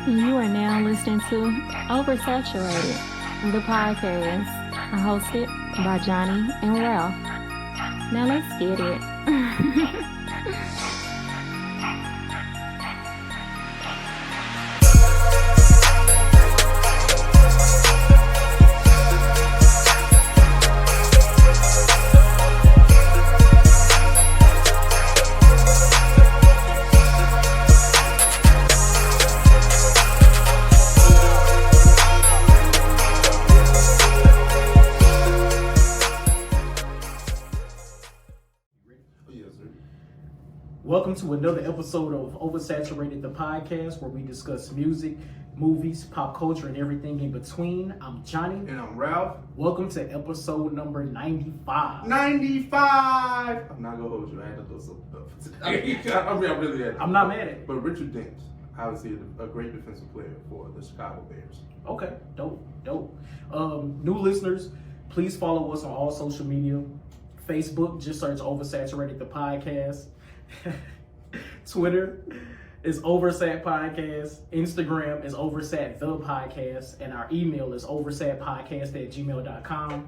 You are now listening to Oversaturated, the podcast, hosted by Johnnie and Ralph. Now let's get it. Welcome to another episode of Oversaturated, the podcast, where we discuss music, movies, pop culture, and everything in between. I'm Johnnie. And I'm Ralph. Welcome to episode number 95. 95! I'm not going to hold you. I had to do some stuff today. I really had to. I'm not mad at it. But Richard Dent, obviously a great defensive player for the Chicago Bears. Okay, dope. New listeners, please follow us on all social media. Facebook, just search Oversaturated, the podcast. Twitter is Oversat Podcast. Instagram is Oversat the Podcast. And our email is oversatpodcast@gmail.com.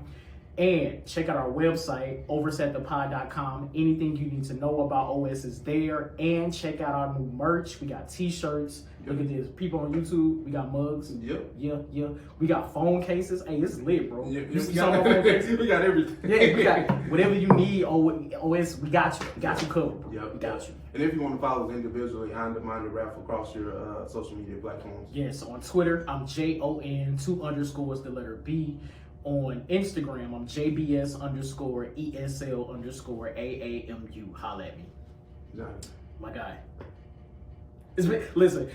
And check out our website, oversatthepod.com. Anything you need to know about OS is there. And check out our new merch. We got t-shirts. Look at this. People on YouTube, we got mugs. Yep. Yeah. We got phone cases. Hey, this is lit, bro. Yeah, You see some of our phone cases? we got everything. Yeah, we got whatever you need. OS, we got you. We got you covered, bro. Yep. We got you. And if you want to follow us individually, I'm the Minded Ralph across your social media platforms. Yes, on Twitter, I'm JON, 2 underscores, the letter B. On Instagram, I'm JBS_ESL_AAMU. Holla at me. Johnny. My guy. Listen,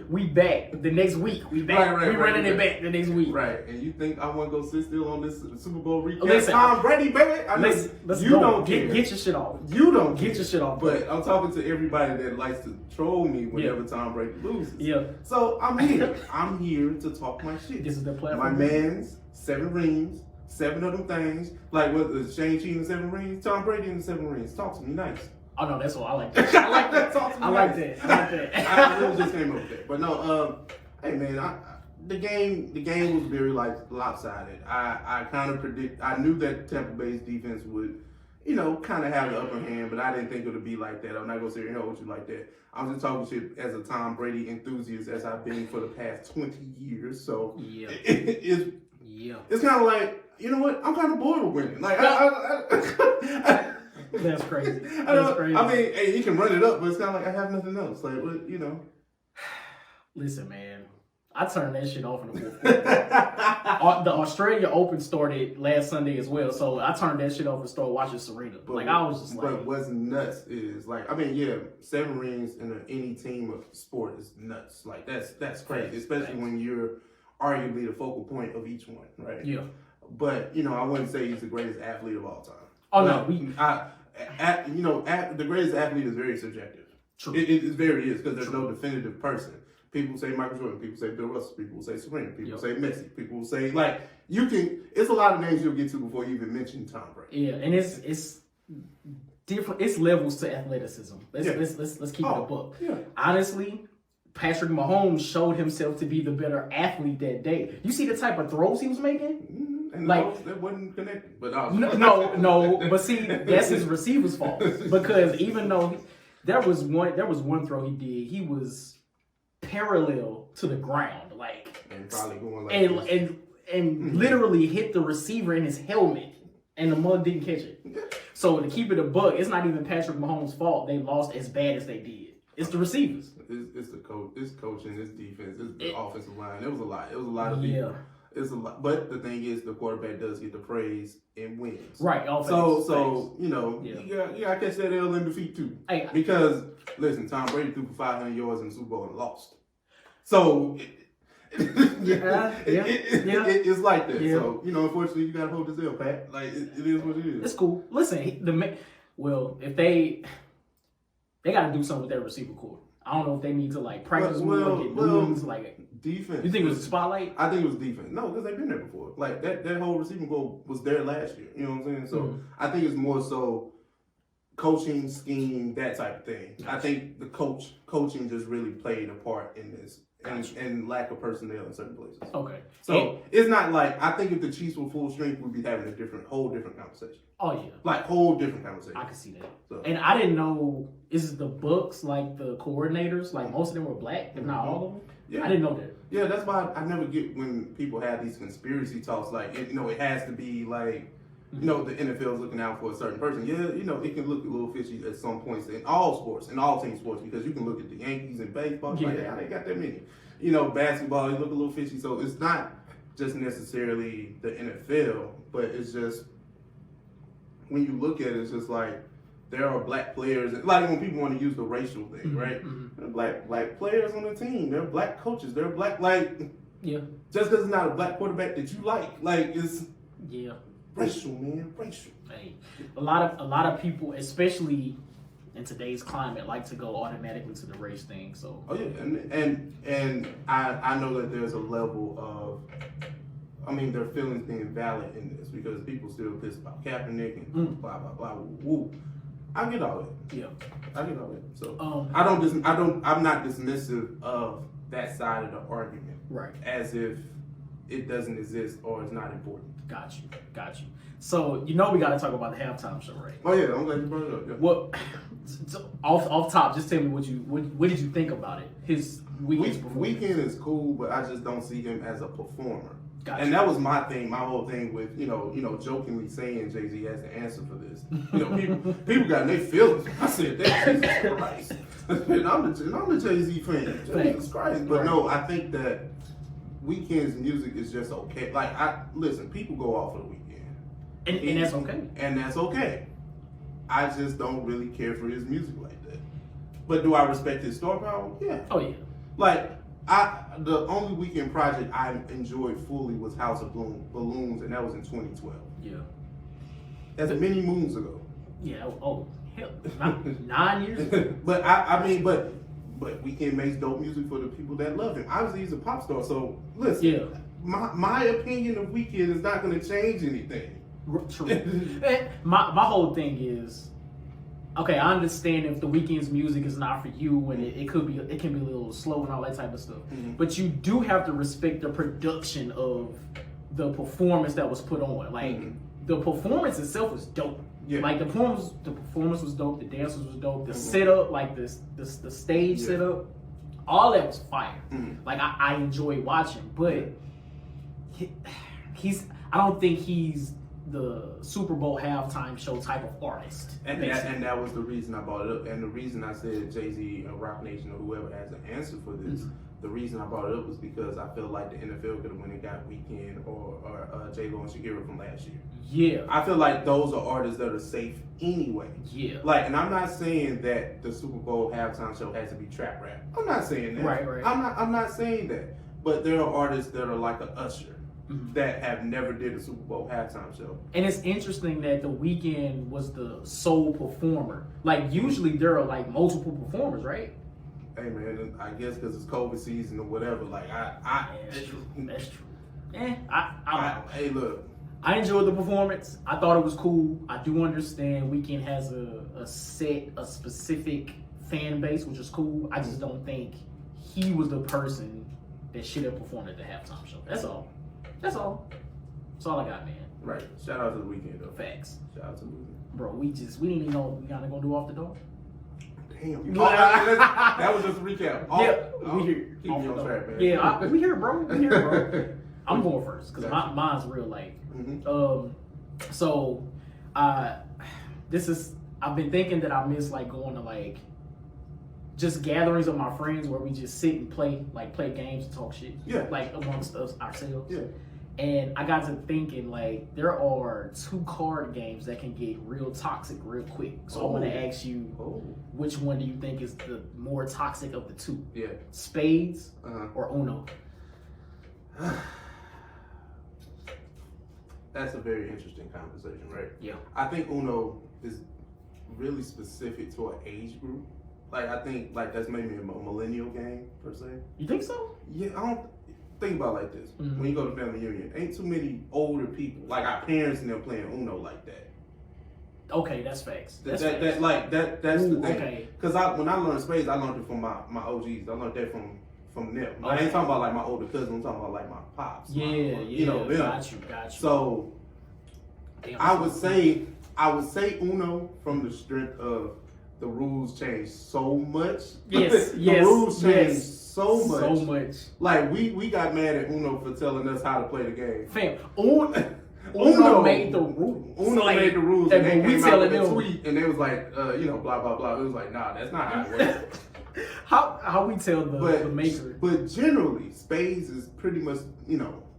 we back the next week. We back. Right, we running it back the next week. Right, and you think I want to go sit still on this Super Bowl recap? Listen, Tom Brady, baby. Let's you go. don't care. Get your shit off. You don't Get your shit off. But I'm talking to everybody that likes to troll me whenever Tom Brady loses. Yeah. So I'm here. I'm here to talk my shit. This is the platform. My man's 7 rings, 7 of them things. Like what the Shane-Chi in the 7 rings, Tom Brady in the 7 rings. Talk to me nice. Oh no, that's what I like. That. I like that. Talk to me I like that. I really just came up with that. But no, hey man, the game was very lopsided. I kind of I knew that Tampa Bay's defense would, kind of have the upper hand, but I didn't think it would be like that. I'm not gonna sit here and hold you like that. I'm just talking shit as a Tom Brady enthusiast, as I've been for the past 20 years. So yeah, it's kind of like, you know what? I'm kind of bored with winning. Like that's crazy. That's crazy. I mean, hey, you can run it up, but it's kind of like I have nothing else. Like, what, Listen, man, I turned that shit off in the fourth quarter. The Australia Open started last Sunday as well, so I turned that shit off and started watching Serena. But, I was just like, but what's nuts is 7 rings in any team of sport is nuts. Like that's crazy, especially when you're arguably the focal point of each one, right? Yeah. But I wouldn't say he's the greatest athlete of all time. Oh but, no, the greatest athlete is very subjective. True. It very is, because there's no definitive person. People say Michael Jordan, people say Bill Russell, people will say Serena, people say Messi, people will say it's a lot of names you'll get to before you even mention Tom Brady. Yeah, and it's different. It's levels to athleticism. Let's keep it a buck. Yeah. Honestly, Patrick Mahomes showed himself to be the better athlete that day. You see the type of throws he was making? Mm-hmm. And that wasn't connected. But no. But see, that's his receiver's fault, because even though there was one throw he did, he was parallel to the ground, and probably going and literally hit the receiver in his helmet, and the mug didn't catch it. So to keep it a buck, it's not even Patrick Mahomes' fault they lost as bad as they did. It's the receivers. It's the coach. It's coaching. It's defense. It's the offensive line. It was a lot. It was a lot of people. Yeah. It's a lot. But the thing is, the quarterback does get the praise and wins. Right. So you gotta catch that L in defeat too. Hey, because listen, Tom Brady threw for 500 yards in the Super Bowl and lost. So it's like that. Yeah. So unfortunately, you gotta hold this L, Pat. Like it is what it is. It's cool. Listen, if they gotta do something with their receiver core. I don't know if they need to practice more, get new ones, defense. You think it was the spotlight? I think it was defense. No, because they've been there before. That whole receiving goal was there last year. You know what I'm saying? So I think it's more so coaching scheme, that type of thing. I think the coaching just really played a part in this, and lack of personnel in certain places. Okay. So it's not like, I think if the Chiefs were full strength, we'd be having a whole different conversation. Oh yeah. Like whole different conversation. I can see that. So. And I didn't know, is the Bucks, like the coordinators, like most of them were black, if not all of them? Yeah. I didn't know that. Yeah, that's why I never get when people have these conspiracy talks, like, it has to be like, the NFL is looking out for a certain person. Yeah, it can look a little fishy at some points in all sports, in all team sports, because you can look at the Yankees and baseball, like, I ain't got that many. Basketball, they look a little fishy. So it's not just necessarily the NFL, but it's just, when you look at it, it's just like, there are black players, like when people want to use the racial thing, right? There are black players on the team. There are black coaches. There are black, just because it's not a black quarterback that you like it's racial, man, racial. Hey, a lot of people, especially in today's climate, like to go automatically to the race thing. So and I know that there's a level of, their feelings being valid in this, because people still pissed about Kaepernick and blah blah blah. Woo. I get all that. Yeah, I get all that. So I'm not dismissive of that side of the argument, right? As if it doesn't exist or it's not important. Got you. So we got to talk about the halftime show, right? Oh yeah, I'm glad you brought it up. Yeah. Well, off top, just tell me what did you think about it? His Weeknd's performance. Weeknd is cool, but I just don't see him as a performer. Gotcha. And that was my thing, my whole thing with, jokingly saying Jay-Z has the answer for this. People got in their feelings. I said that, Jesus Christ. And I'm the Jay-Z fan. Jesus Christ. But no, I think that Weeknd's music is just okay. Like, listen, people go off of the Weeknd. And that's okay. And that's okay. I just don't really care for his music like that. But do I respect his star power? Yeah. Oh, yeah. Like, the only Weeknd project I enjoyed fully was House of Balloons, and that was in 2012. Yeah. That's many moons ago. Yeah. Oh, hell, 9 years ago. But but Weeknd makes dope music for the people that love him. Obviously, he's a pop star, so listen. Yeah. My opinion of Weeknd is not going to change anything. True. my whole thing is, okay, I understand if the Weeknd's music is not for you, and it can be a little slow and all that type of stuff. Mm-hmm. But you do have to respect the production of the performance that was put on. Like the performance itself was dope. Yeah. Like the performance was dope. The dancers was dope. The setup, like the stage setup, all that was fire. Like I enjoy watching, but I don't think he's the Super Bowl halftime show type of artist. And that was the reason I brought it up. And the reason I said Jay-Z or Rock Nation or whoever has an answer for this, the reason I brought it up was because I feel like the NFL could have went and got Weeknd or J-Lo and Shakira from last year. Yeah. I feel like those are artists that are safe anyway. Yeah. Like, and I'm not saying that the Super Bowl halftime show has to be trap rap. I'm not saying that. Right. I'm not saying that. But there are artists that are like a Usher. That have never did a Super Bowl halftime show. And it's interesting that the Weeknd was the sole performer. Like, usually there are like multiple performers, right? Hey man, I guess because it's COVID season or whatever. Like, that's true. That's true. Hey, look. I enjoyed the performance. I thought it was cool. I do understand Weeknd has a specific fan base, which is cool. I just don't think he was the person that should have performed at the halftime show. That's all. That's all I got, man. Right. Shout out to the Weeknd, though. Facts. Shout out to the Weeknd. Bro, we didn't even know what we kind of gonna do off the door. Damn. That was just a recap. We here. Keep me on track, man. Yeah, we here, bro. We here, bro. I'm going first because mine's real light. So, I've been thinking that I miss like going to like just gatherings of my friends where we just sit and play games and talk shit. Yeah. Like amongst us ourselves. Yeah. And I got to thinking, like, there are 2 card games that can get real toxic real quick. So I want to ask you, which one do you think is the more toxic of the 2? Yeah. Spades or Uno? That's a very interesting conversation, right? Yeah. I think Uno is really specific to an age group. Like, I think, like, that's maybe a millennial game, per se. You think so? Yeah, I don't... Think about it like this. When you go to family reunion, ain't too many older people, like our parents and them playing Uno like that. Okay, that's facts. That's That's Ooh, the thing. okay. Because when I learned spades, I learned it from my OGs. I learned that from them. I Okay. ain't talking about like my older cousin. I'm talking about like my pops. Yeah, you know them. Got you. So I would say Uno from the strength of the rules changed so much. Yes, the rules changed so much. So much. Like we got mad at Uno for telling us how to play the game. Fam, Uno made the rules. Uno like, made the rules, and they came out with a them tweet, and they was like, blah blah blah. It was like, nah, that's not how it works. how we tell the maker? But generally, spades is pretty much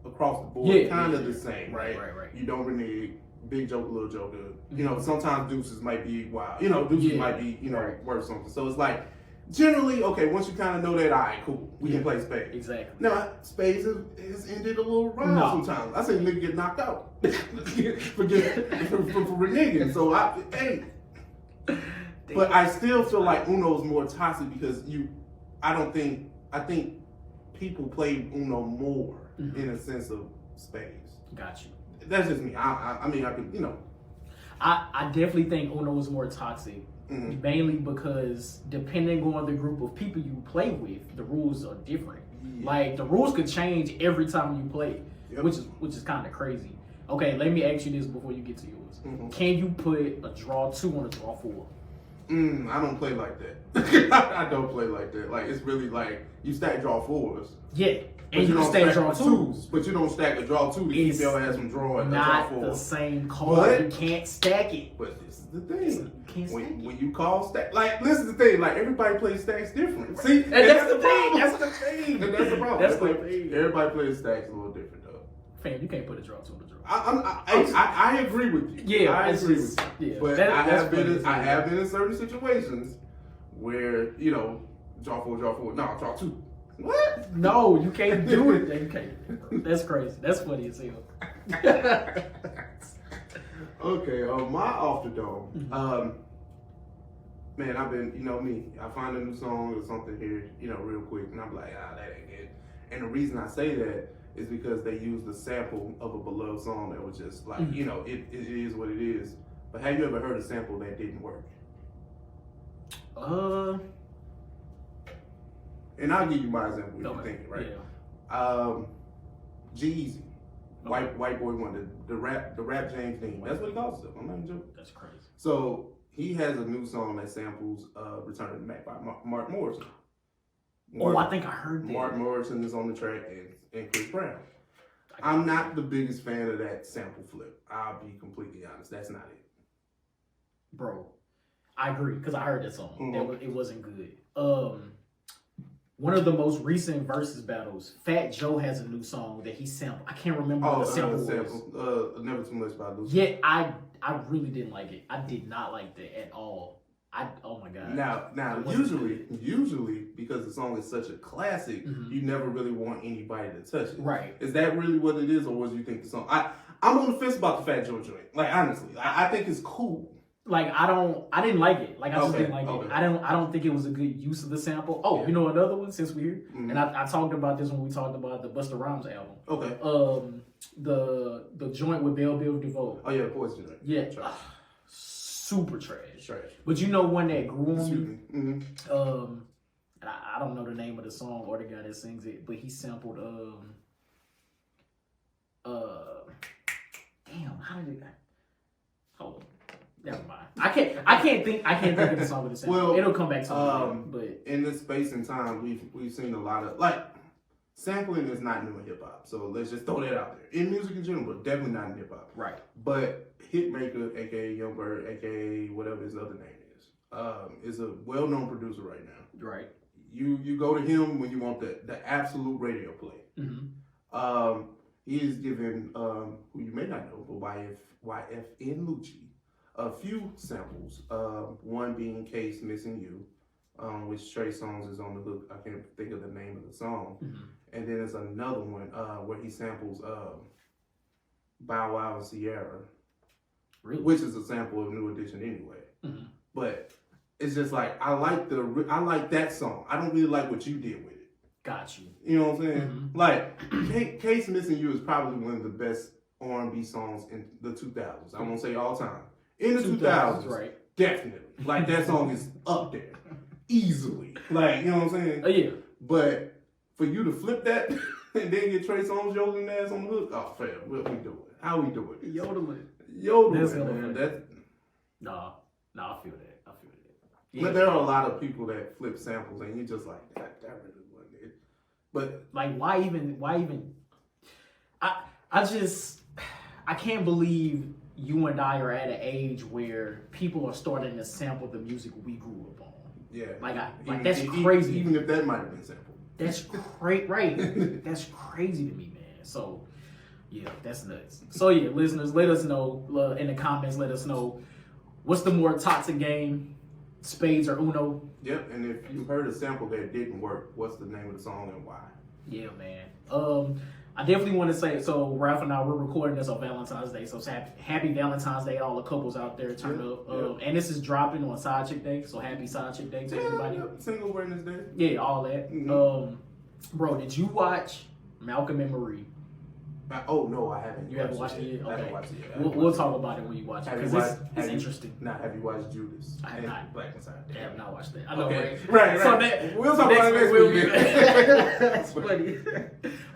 across the board, kind of the same, right? Right. You don't renege, big joker, little joker. Sometimes deuces might be wild. Deuces might be worth something. So it's like generally okay. Once you kind of know that, all right, cool, we can play spades. Exactly. Now spades has ended a little wrong sometimes. I say nigga get knocked out for reneging. So but I still feel like Uno is more toxic because I think people play Uno more in a sense of spades. Got you. That's just me. I mean, I could, I definitely think Uno is more toxic, mainly because depending on the group of people you play with, the rules are different. Yeah. Like the rules could change every time you play, which is kind of crazy. Okay, let me ask you this before you get to yours. Can you put a draw 2 on a draw 4? I don't play like that. I don't play like that. Like it's really like you stack draw 4s. Yeah. And you don't stack draw 2s. But you don't stack a draw 2 to keep your ass from drawing a draw 4. Not the same card. You can't stack it. But this is the thing. You can't stack it. When you call stack, like this is the thing. Like everybody plays stacks different. See, and that's the problem. thing. That's the thing. And that's the problem. That's the thing. Everybody plays stacks a little different though. Fam, you can't put a draw 2 on a draw. I agree with you. Yeah, I agree with you. Yeah, but I have been in certain situations where draw 4. No, draw 2. What? No, you can't do it. You can't. That's crazy. That's funny as hell. Okay, my off the dome. Man, I've been, me. I find a new song or something here, real quick, and I'm like, that ain't good. And the reason I say that is because they used a sample of a beloved song that was just like, it is what it is. But have you ever heard a sample that didn't work? And I'll give you my example if you're thinking, right? Yeah. G-Eazy. White boy wonder, the rap James Dean. That's what he calls himself. I'm not even joking. That's crazy. So he has a new song that samples Return of the Mac by Mark Morrison. I think I heard that. Mark Morrison is on the track and Chris Brown. I'm not the biggest fan of that sample flip. I'll be completely honest. That's not it. Bro, I agree because I heard that song. It wasn't good. One of the most recent versus battles, Fat Joe has a new song that he sampled. I can't remember what the sample was. Never Too Much by Lucy. Yeah, I really didn't like it. I did not like that at all. Oh my god. Now usually because the song is such a classic, you never really want anybody to touch it. Right. Is that really what it is, or what do you think the song? I'm on the fence about the Fat Joe joint. Like honestly, I think it's cool. Like I didn't like it. Like I just didn't like it. I don't think it was a good use of the sample. Oh, you know another one since we're here, and I talked about this when we talked about the Busta Rhymes album. Okay. The joint with Bell Biv DeVoe. Oh yeah, Poison joint. Yeah. Super trash. But you know one that grew on me? I don't know the name of the song or the guy that sings it, but he sampled damn, how did it hold on. Never mind. I can't think of the song with the sample. Well, it'll come back to me. But in this space and time we've seen a lot of like sampling is not new in hip hop. So let's just throw that out there. In music in general, but definitely not in hip hop. Right. But Hitmaker, aka Young Bird, aka whatever his other name is a well-known producer right now. Right. You go to him when you want the absolute radio play. He is given who you may not know, but YFN Lucci a few samples. One being Case Missing You, which Trey Songz is on the hook. I can't think of the name of the song. And then there's another one where he samples Bow Wow and Sierra. Really? Which is a sample of New Edition anyway. But it's just like I like that song. I don't really like what you did with it. Got you. You know what I'm saying? Like Case Missing You is probably one of the best R&B songs in the 2000s. I won't say all time. In the 2000s, right? Definitely. Like, that song is up there. Easily. Like, you know what I'm saying? Oh, yeah. But for you to flip that and then get Trey Songz yodeling ass on the hook, oh, fam, what we doing? How we doing? Yodeling. Man. Nah, I feel that. Yeah. But there are a lot of people that flip samples and you just like, that really wasn't it. But like, why even? I can't believe you and I are at an age where people are starting to sample the music we grew up on. Yeah. That's crazy. Even if that might have been sampled. That's crazy, right? That's crazy to me, man. So, yeah, that's nuts. So, yeah, listeners, let us know in the comments. Let us know what's the more toxic game, spades or Uno. Yep, and if you heard a sample that didn't work, what's the name of the song and why? Yeah, man. I definitely want to say, so Ralph and I, we're recording this on Valentine's Day, so happy Valentine's Day, all the couples out there, turn up. And this is dropping on Side Chick Day, so happy Side Chick Day to everybody. Single Awareness Day. Yeah, all that. Mm-hmm. Bro, did you watch Malcolm and Marie? Oh, no, I haven't. You haven't watched it yet? Okay. I haven't watched it yet. We'll talk about it when you watch it, because it's interesting. Have you watched Judas? I have not. Black Messiah. I have not watched that. I know, okay. Right. So we'll talk about it next week. That's funny.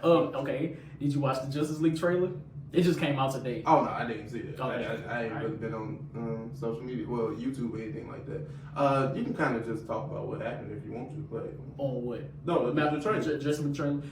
Okay. Did you watch the Justice League trailer? It just came out today. Oh, no, I didn't see it. Okay. I ain't really been on social media, well, YouTube or anything like that. You can kind of just talk about what happened if you want to, but... On what? No, the trailer. Just the trailer.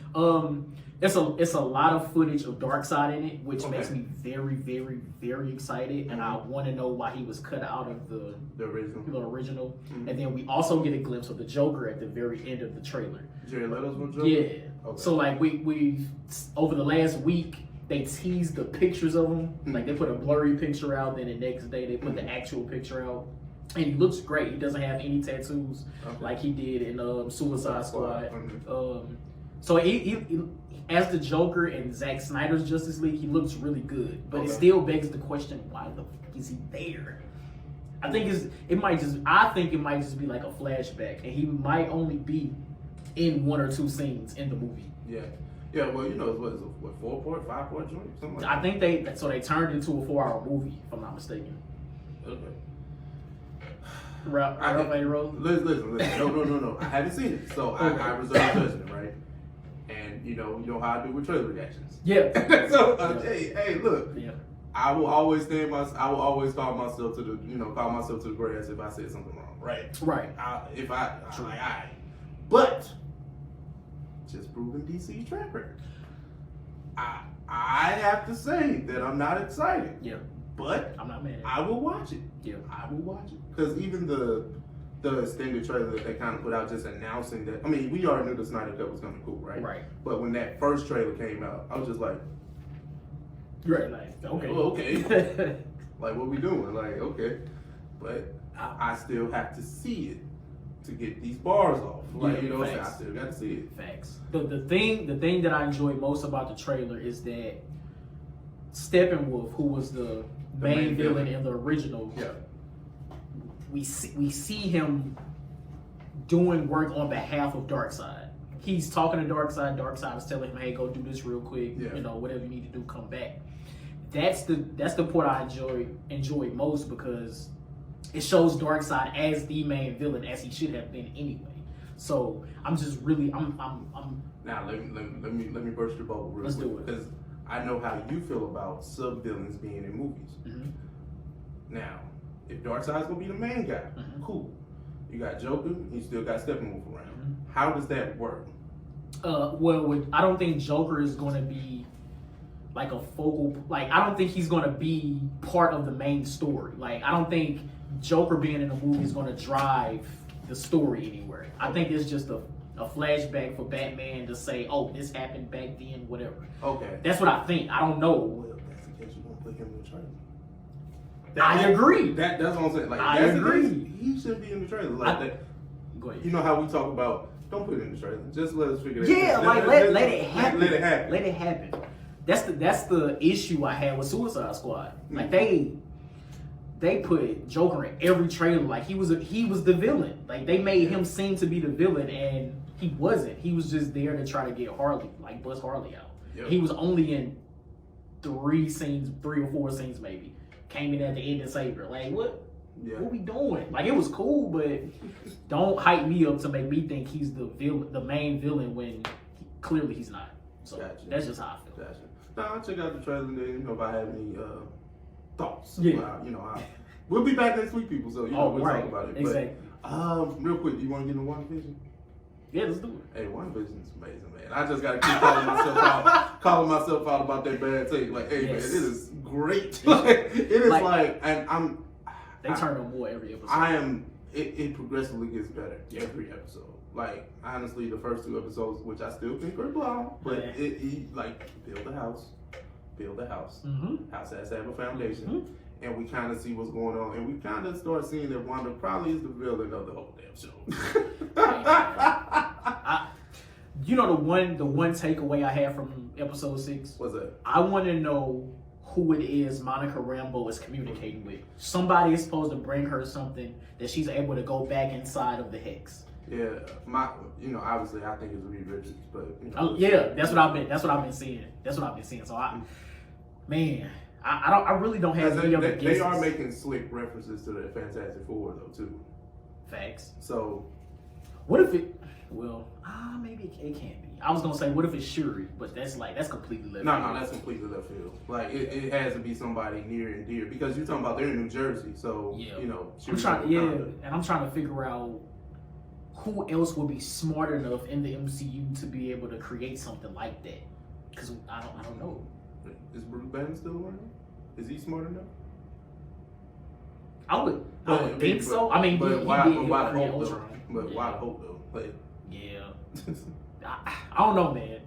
It's a lot of footage of Darkseid in it, which makes me very, very, very excited, and I want to know why he was cut out of the original. Mm-hmm. And then we also get a glimpse of the Joker at the very end of the trailer. Jared Leto's Joker? Yeah. Okay. So like we've over the last week, they teased the pictures of him. Mm-hmm. Like they put a blurry picture out, then the next day they put the actual picture out. And he looks great. He doesn't have any tattoos like he did in Suicide Squad. So he as the Joker in Zack Snyder's Justice League, he looks really good. But it still begs the question, why the fuck is he there? I think it might just be like a flashback, and he might only be in 1 or 2 scenes in the movie. Yeah. Yeah, well, you know, what is it, 4-part, 5-part joint? Something like that? I think they turned it into a 4-hour movie, if I'm not mistaken. Okay. Listen. No. I haven't seen it, so I reserve judgment, right? And you know how I do with trailer reactions. Yeah. So hey, look. Yeah. I will always call myself to the grass if I said something wrong, right? Right. But just proving DC's track record. I have to say that I'm not excited. Yeah. But I'm not mad. I will watch it. Yeah. I will watch it. Because even the extended trailer that they kind of put out just announcing that, I mean, we already knew the Snyder Cut was going to be cool, right? Right. But when that first trailer came out, I was just like, right, like, okay. Oh, okay. Like, what we doing? Like, okay. But I still have to see it to get these bars off. Like, I still got to see it. Facts. The thing that I enjoy most about the trailer is that Steppenwolf, who was the main villain in the original, we see him doing work on behalf of Darkseid. He's talking to Darkseid. Darkseid is telling him, "Hey, go do this real quick. Yeah. Whatever you need to do, come back." That's the part I enjoy most, because it shows Darkseid as the main villain, as he should have been anyway. So I'm just really I'm Now let me burst your bubble real quick. Let's do it. Because I know how you feel about sub-villains being in movies. Mm-hmm. Now, if Darkseid's gonna be the main guy, cool. You got Joker, you still got Steppenwolf around. Mm-hmm. How does that work? I don't think Joker is gonna be like a focal. Like, I don't think he's gonna be part of the main story. Like, I don't think Joker being in a movie is gonna drive the story anywhere. I think it's just a flashback for Batman to say, "Oh, this happened back then," whatever. Okay. That's what I think. I don't know. Well, if that's the case, you're gonna put him in the trailer. I agree. That's what I'm saying. Like, I agree. He shouldn't be in the trailer. Like that. Go ahead. You know how we talk about, don't put it in the trailer. Just let us figure it out. Yeah, like let it happen. Let it happen. Let it happen. That's the issue I had with Suicide Squad. Like they put Joker in every trailer like he was the villain. Like, they made him seem to be the villain, and he wasn't. He was just there to try to get Harley, like bust Harley out. Yep. He was only in 3 or 4 scenes maybe. came in at the end and saved her. Like, what? Yeah. What we doing? Like, it was cool, but don't hype me up to make me think he's the villain, the main villain, when clearly he's not. So Gotcha. that's just how I feel. Gotcha. Now I'll check out the trailer and then, if I have any thoughts. Yeah. We'll be back next week, people. So we'll right. talk about it. Exactly. But, real quick, do you want to get into WandaVision? Yeah, let's do it. Hey, WandaVision is amazing, man. I just gotta keep calling myself out about that bad take. Like, hey, man, it is great. It is like, and they turn on more every episode. It progressively gets better every episode. Like, honestly, the first 2 episodes, which I still think are flawed, but it like build a house. Mm-hmm. House has to have a foundation. Mm-hmm. And we kind of see what's going on, and we kind of start seeing that Wanda probably is the villain of the whole damn show. The one takeaway I had from episode 6. What's that? I want to know who it is Monica Rambeau is communicating with. Somebody is supposed to bring her something that she's able to go back inside of the hex. Yeah, obviously I think it's Reed Richards, but that's what I've been seeing. So I really don't have any other guesses. They are making slick references to the Fantastic Four though too. Facts. So, what if it? Well, maybe it can't be. I was gonna say, what if it's Shuri? But that's completely left. No, that's completely left field. Like it has to be somebody near and dear because you're talking about they're in New Jersey, so I'm trying to figure out who else would be smart enough in the MCU to be able to create something like that. Because I don't know. Is Bruce Banner still around? Is he smart enough? I would think so. I mean, but why the hope though? But yeah. why the hope though? Like, yeah, I don't know, man.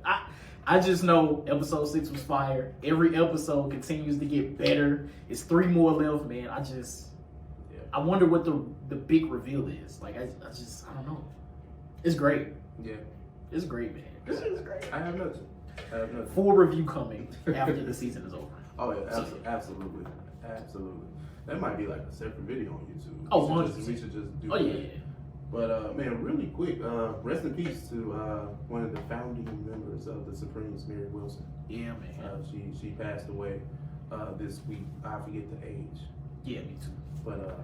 I just know episode 6 was fire. Every episode continues to get better. It's 3 more left, man. I wonder what the big reveal is. Like, I don't know. It's great. Yeah, it's great, man. This is great. I have nothing. Full review coming after the season is over. Oh yeah, absolutely. That might be like a separate video on YouTube. Oh, we should just do. Oh that. yeah. But man, really quick, rest in peace to one of the founding members of the Supremes, Mary Wilson. Yeah, man. She passed away this week. I forget the age. Yeah, me too. But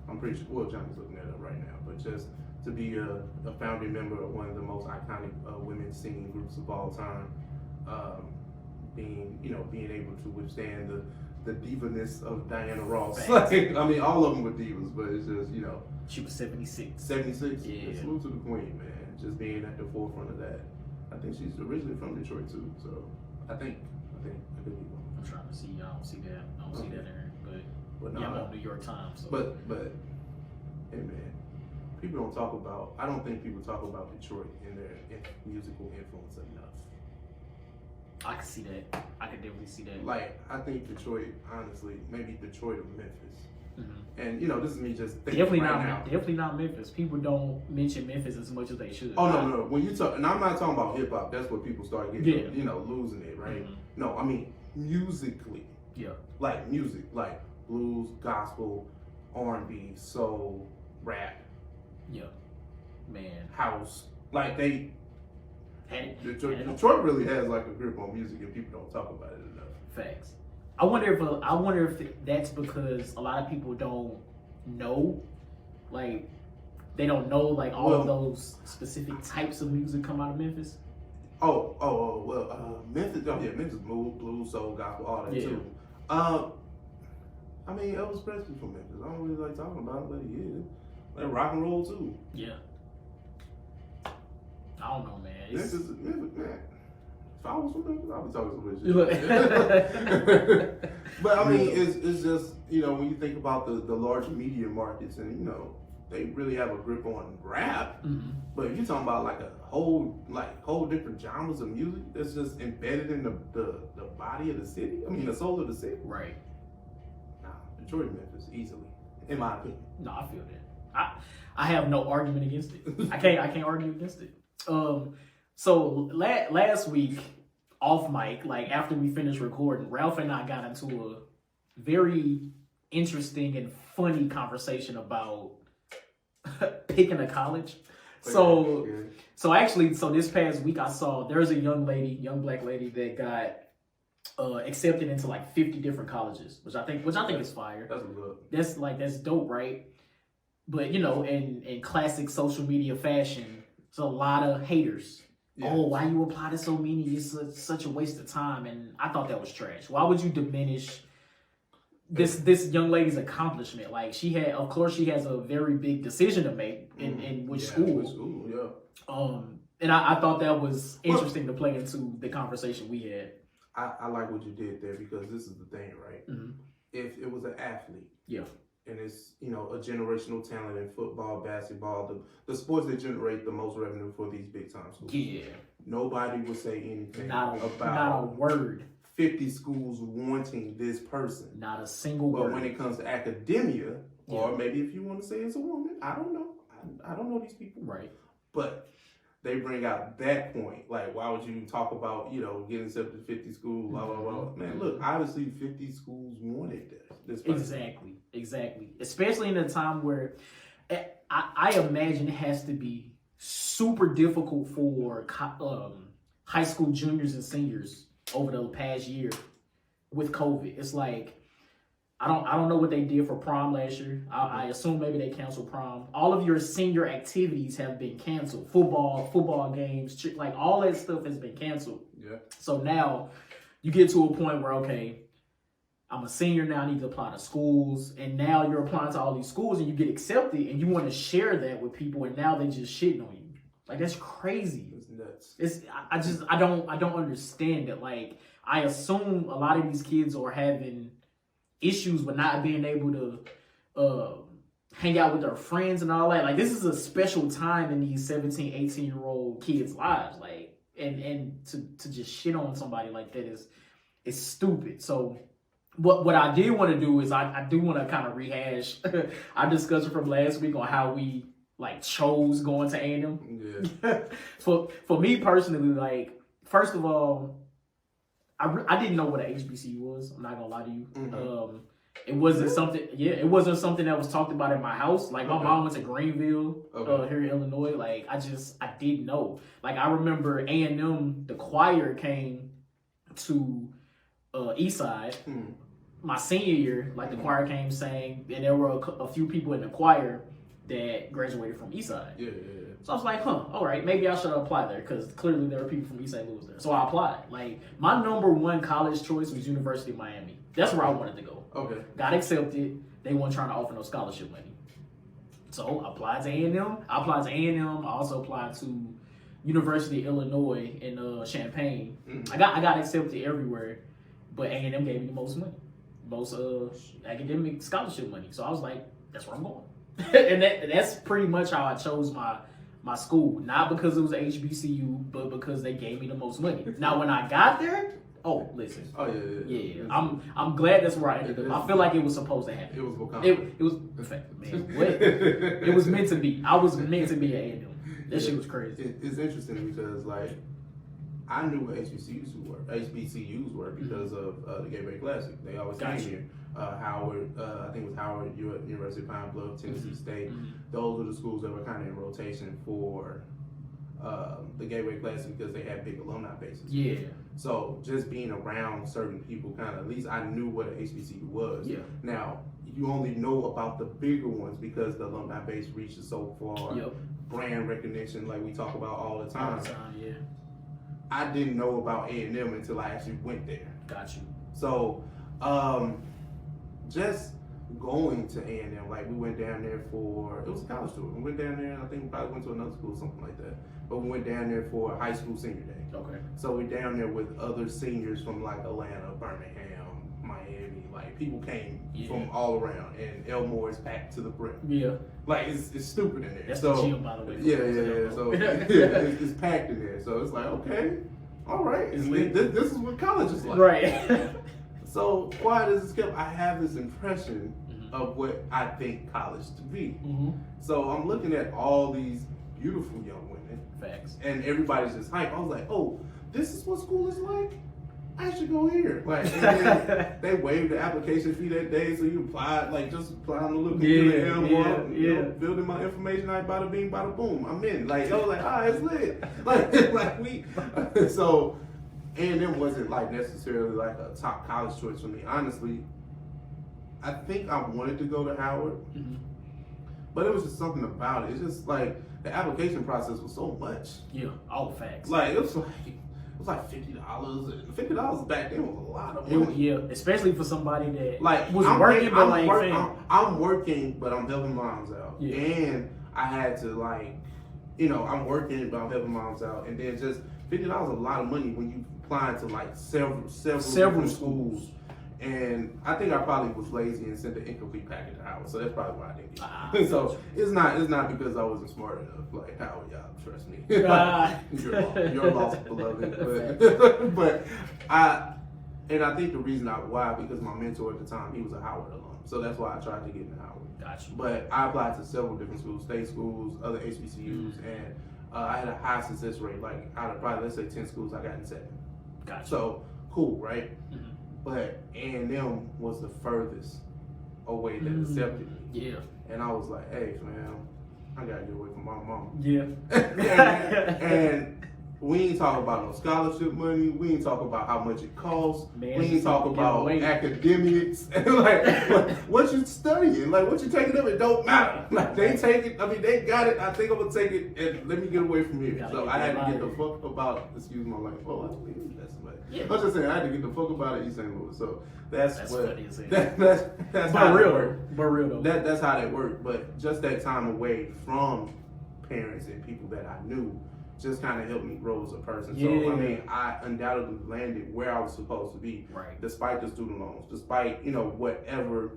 I'm pretty sure. Well, Johnny's looking that up right now. But just to be a founding member of one of the most iconic women singing groups of all time, being able to withstand the diva-ness of Diana Ross. Like, I mean, all of them were divas, but it's just, She was 76. 76? Yeah. Salute to the queen, man. Just being at the forefront of that. I think she's originally from Detroit, too. So, I think I could be wrong. I'm trying to see. I don't see that. See that there. But no, I'm on New York Times. So. But, hey, man. People don't talk about, I don't think people talk about Detroit and their musical influence enough. I can see that. I can definitely see that. Like, I think Detroit, honestly, maybe Detroit or Memphis. Mm-hmm. And, this is me just thinking Definitely not Memphis. People don't mention Memphis as much as they should. Oh, no. When you talk, and I'm not talking about hip-hop. That's where people start getting, losing it, right? Mm-hmm. No, I mean, musically. Yeah. Like music. Like blues, gospel, R&B, soul, rap. Yeah. Man. House. Like, Detroit really has like a grip on music and people don't talk about it enough. Facts. I wonder if that's because a lot of people don't know, like they don't know like all of those specific types of music come out of Memphis. Memphis. Oh yeah, Memphis blues, soul, gospel, all that too. I mean, Elvis Presley from Memphis. I don't really like talking about it, but he is. Like rock and roll too. Yeah. I don't know, man. Memphis, man. If I was from Memphis, I'd be talking so much shit. But I mean, it's just, when you think about the large media markets and, they really have a grip on rap. Mm-hmm. But if you're talking about like a whole different genres of music that's just embedded in the body of the city, I mean, the soul of the city. Right. Nah, Detroit and Memphis, easily, in my opinion. No, I feel that. I have no argument against it. I can't argue against it. So last week, off mic, like after we finished recording, Ralph and I got into a very interesting and funny conversation about picking a college. So this past week I saw there's a young black lady that got accepted into like 50 different colleges, which I think is fire. That's dope, right? But in classic social media fashion, it's a lot of haters. Yeah. Oh, why you apply to so many? It's such a waste of time. And I thought that was trash. Why would you diminish this young lady's accomplishment? Like, she has a very big decision to make in which school. Which school, yeah. And I thought that was interesting to play into the conversation we had. I like what you did there, because this is the thing, right? Mm-hmm. If it was an athlete, yeah, and it's a generational talent in football, basketball, the sports that generate the most revenue for these big time schools. Yeah, nobody would say anything not a word. 50 schools wanting this person, not a single word. But when it comes to academia, or maybe if you want to say it's a woman, I don't know. I don't know these people, right? But they bring out that point. Like, why would you talk about, getting accepted to 50 schools, blah, blah, blah. Man, look, obviously 50 schools wanted this person. Exactly. Especially in a time where I imagine it has to be super difficult for high school juniors and seniors over the past year with COVID. It's like, I don't know what they did for prom last year. I assume maybe they canceled prom. All of your senior activities have been canceled. Football games, like all that stuff has been canceled. Yeah. So now you get to a point where, okay, I'm a senior now, I need to apply to schools. And now you're applying to all these schools and you get accepted and you want to share that with people, and now they just shitting on you. Like, that's crazy. It's nuts. I don't understand it. Like, I assume a lot of these kids are having issues with not being able to hang out with their friends and all that. Like, this is a special time in these 17, 18-year-old kids' lives. Like, and to just shit on somebody like that is stupid. So what I did want to do is I do want to kind of rehash our discussion from last week on how we chose going to A&M. Yeah. For me personally, like, first of all, I didn't know what an HBCU was. I'm not gonna lie to you. Mm-hmm. It wasn't something. Yeah, it wasn't something that was talked about in my house. Like, my mom went to Greenville, here in Illinois. Like, I didn't know. Like, I remember A&M, the choir came to Eastside my senior year. Like, the choir came sang, and there were a few people in the choir that graduated from Eastside. Yeah. So I was like, all right, maybe I should apply there, because clearly there were people from East St. Louis there. So I applied. Like, my number one college choice was University of Miami. That's where I wanted to go. Okay. Got accepted. They weren't trying to offer no scholarship money. So I applied to A&M. I also applied to University of Illinois in Champaign. Mm-hmm. I got accepted everywhere, but A&M gave me the most money, most academic scholarship money. So I was like, that's where I'm going. And that's pretty much how I chose my school. Not because it was an HBCU, but because they gave me the most money. Now, when I got there, listen. Oh, yeah. I'm glad that's where I ended up. I feel like it was supposed to happen. It was man, what? It was meant to be. I was meant to be at A&M. That shit was crazy. It's interesting because, like, I knew what HBCUs were because of the Gateway Classic. They always came here. Howard, I think it was Howard, University of Pine Bluff, Tennessee State. Those were the schools that were kind of in rotation for the Gateway Classic because they had big alumni bases. Yeah. So just being around certain people, kind of, at least I knew what an HBCU was. Yeah. Now, you only know about the bigger ones because the alumni base reaches so far. Yep. Brand recognition, like we talk about all the time. Yeah. I didn't know about A&M until I actually went there. Got you. So, just going to A&M, like, we went down there it was a college tour. We went down there, I think we probably went to another school, something like that. But we went down there for high school senior day. Okay. So we're down there with other seniors from, like, Atlanta, Birmingham, Miami. Like, people came from all around, and Elmore is packed to the brim. Yeah. Like, it's stupid in there. That's the gym, by the way. Yeah. So it's packed in there. So it's like, okay, all right. This is what college is like. Right. So quiet as it's kept, I have this impression of what I think college to be. Mm-hmm. So I'm looking at all these beautiful young women. Facts. And everybody's just hyped. I was like, oh, this is what school is like? I should go here. Like, and then they waived the application fee that day, so you applied, like, just apply on the little computer, building my information, I bada bing, bada boom, I'm in. Like, I was like, it's lit. like we, so A&M wasn't like necessarily like a top college choice for me. Honestly, I think I wanted to go to Howard, but it was just something about it. It's just like the application process was so much. Yeah, all facts. Like it was like $50. $50 back then was a lot of money. Yeah, especially for somebody that Like was working, but like I'm working, but I'm helping moms out, and I had to like, I'm working, but I'm helping moms out, and then just $50 is a lot of money when you apply to like several different schools. And I think I probably was lazy and sent the incomplete packet to Howard, so that's probably why I didn't get it. So it's not because I wasn't smart enough. Like Howard, y'all trust me. Your loss, beloved. But I think the reason why because my mentor at the time, he was a Howard alum, so that's why I tried to get into Howard. Gotcha. But I applied to several different schools, state schools, other HBCUs, and I had a high success rate. Like out of probably let's say 10 schools, I got in 7. Gotcha. So cool, right? But A&M was the furthest away that accepted me. Yeah. And I was like, hey, fam, I gotta get away from my mom. Yeah. and we ain't talking about no scholarship money. We ain't talking about how much it costs. Man, we ain't talking about academics. And like, what you studying? Like, what you taking up? It don't matter. Like, they take it. I mean, they got it. I think I'm gonna take it and let me get away from here. So I had to get the fuck about. Excuse my language. Oh, I don't mean that's somebody. Yeah. I was just saying I had to get the fuck about it. East St. Louis. So that's what. Funny as hell. That's how real. That worked. But real though. That's how that worked. But just that time away from parents and people that I knew just kind of helped me grow as a person. Yeah. So, I mean, I undoubtedly landed where I was supposed to be, despite the student loans, despite, whatever,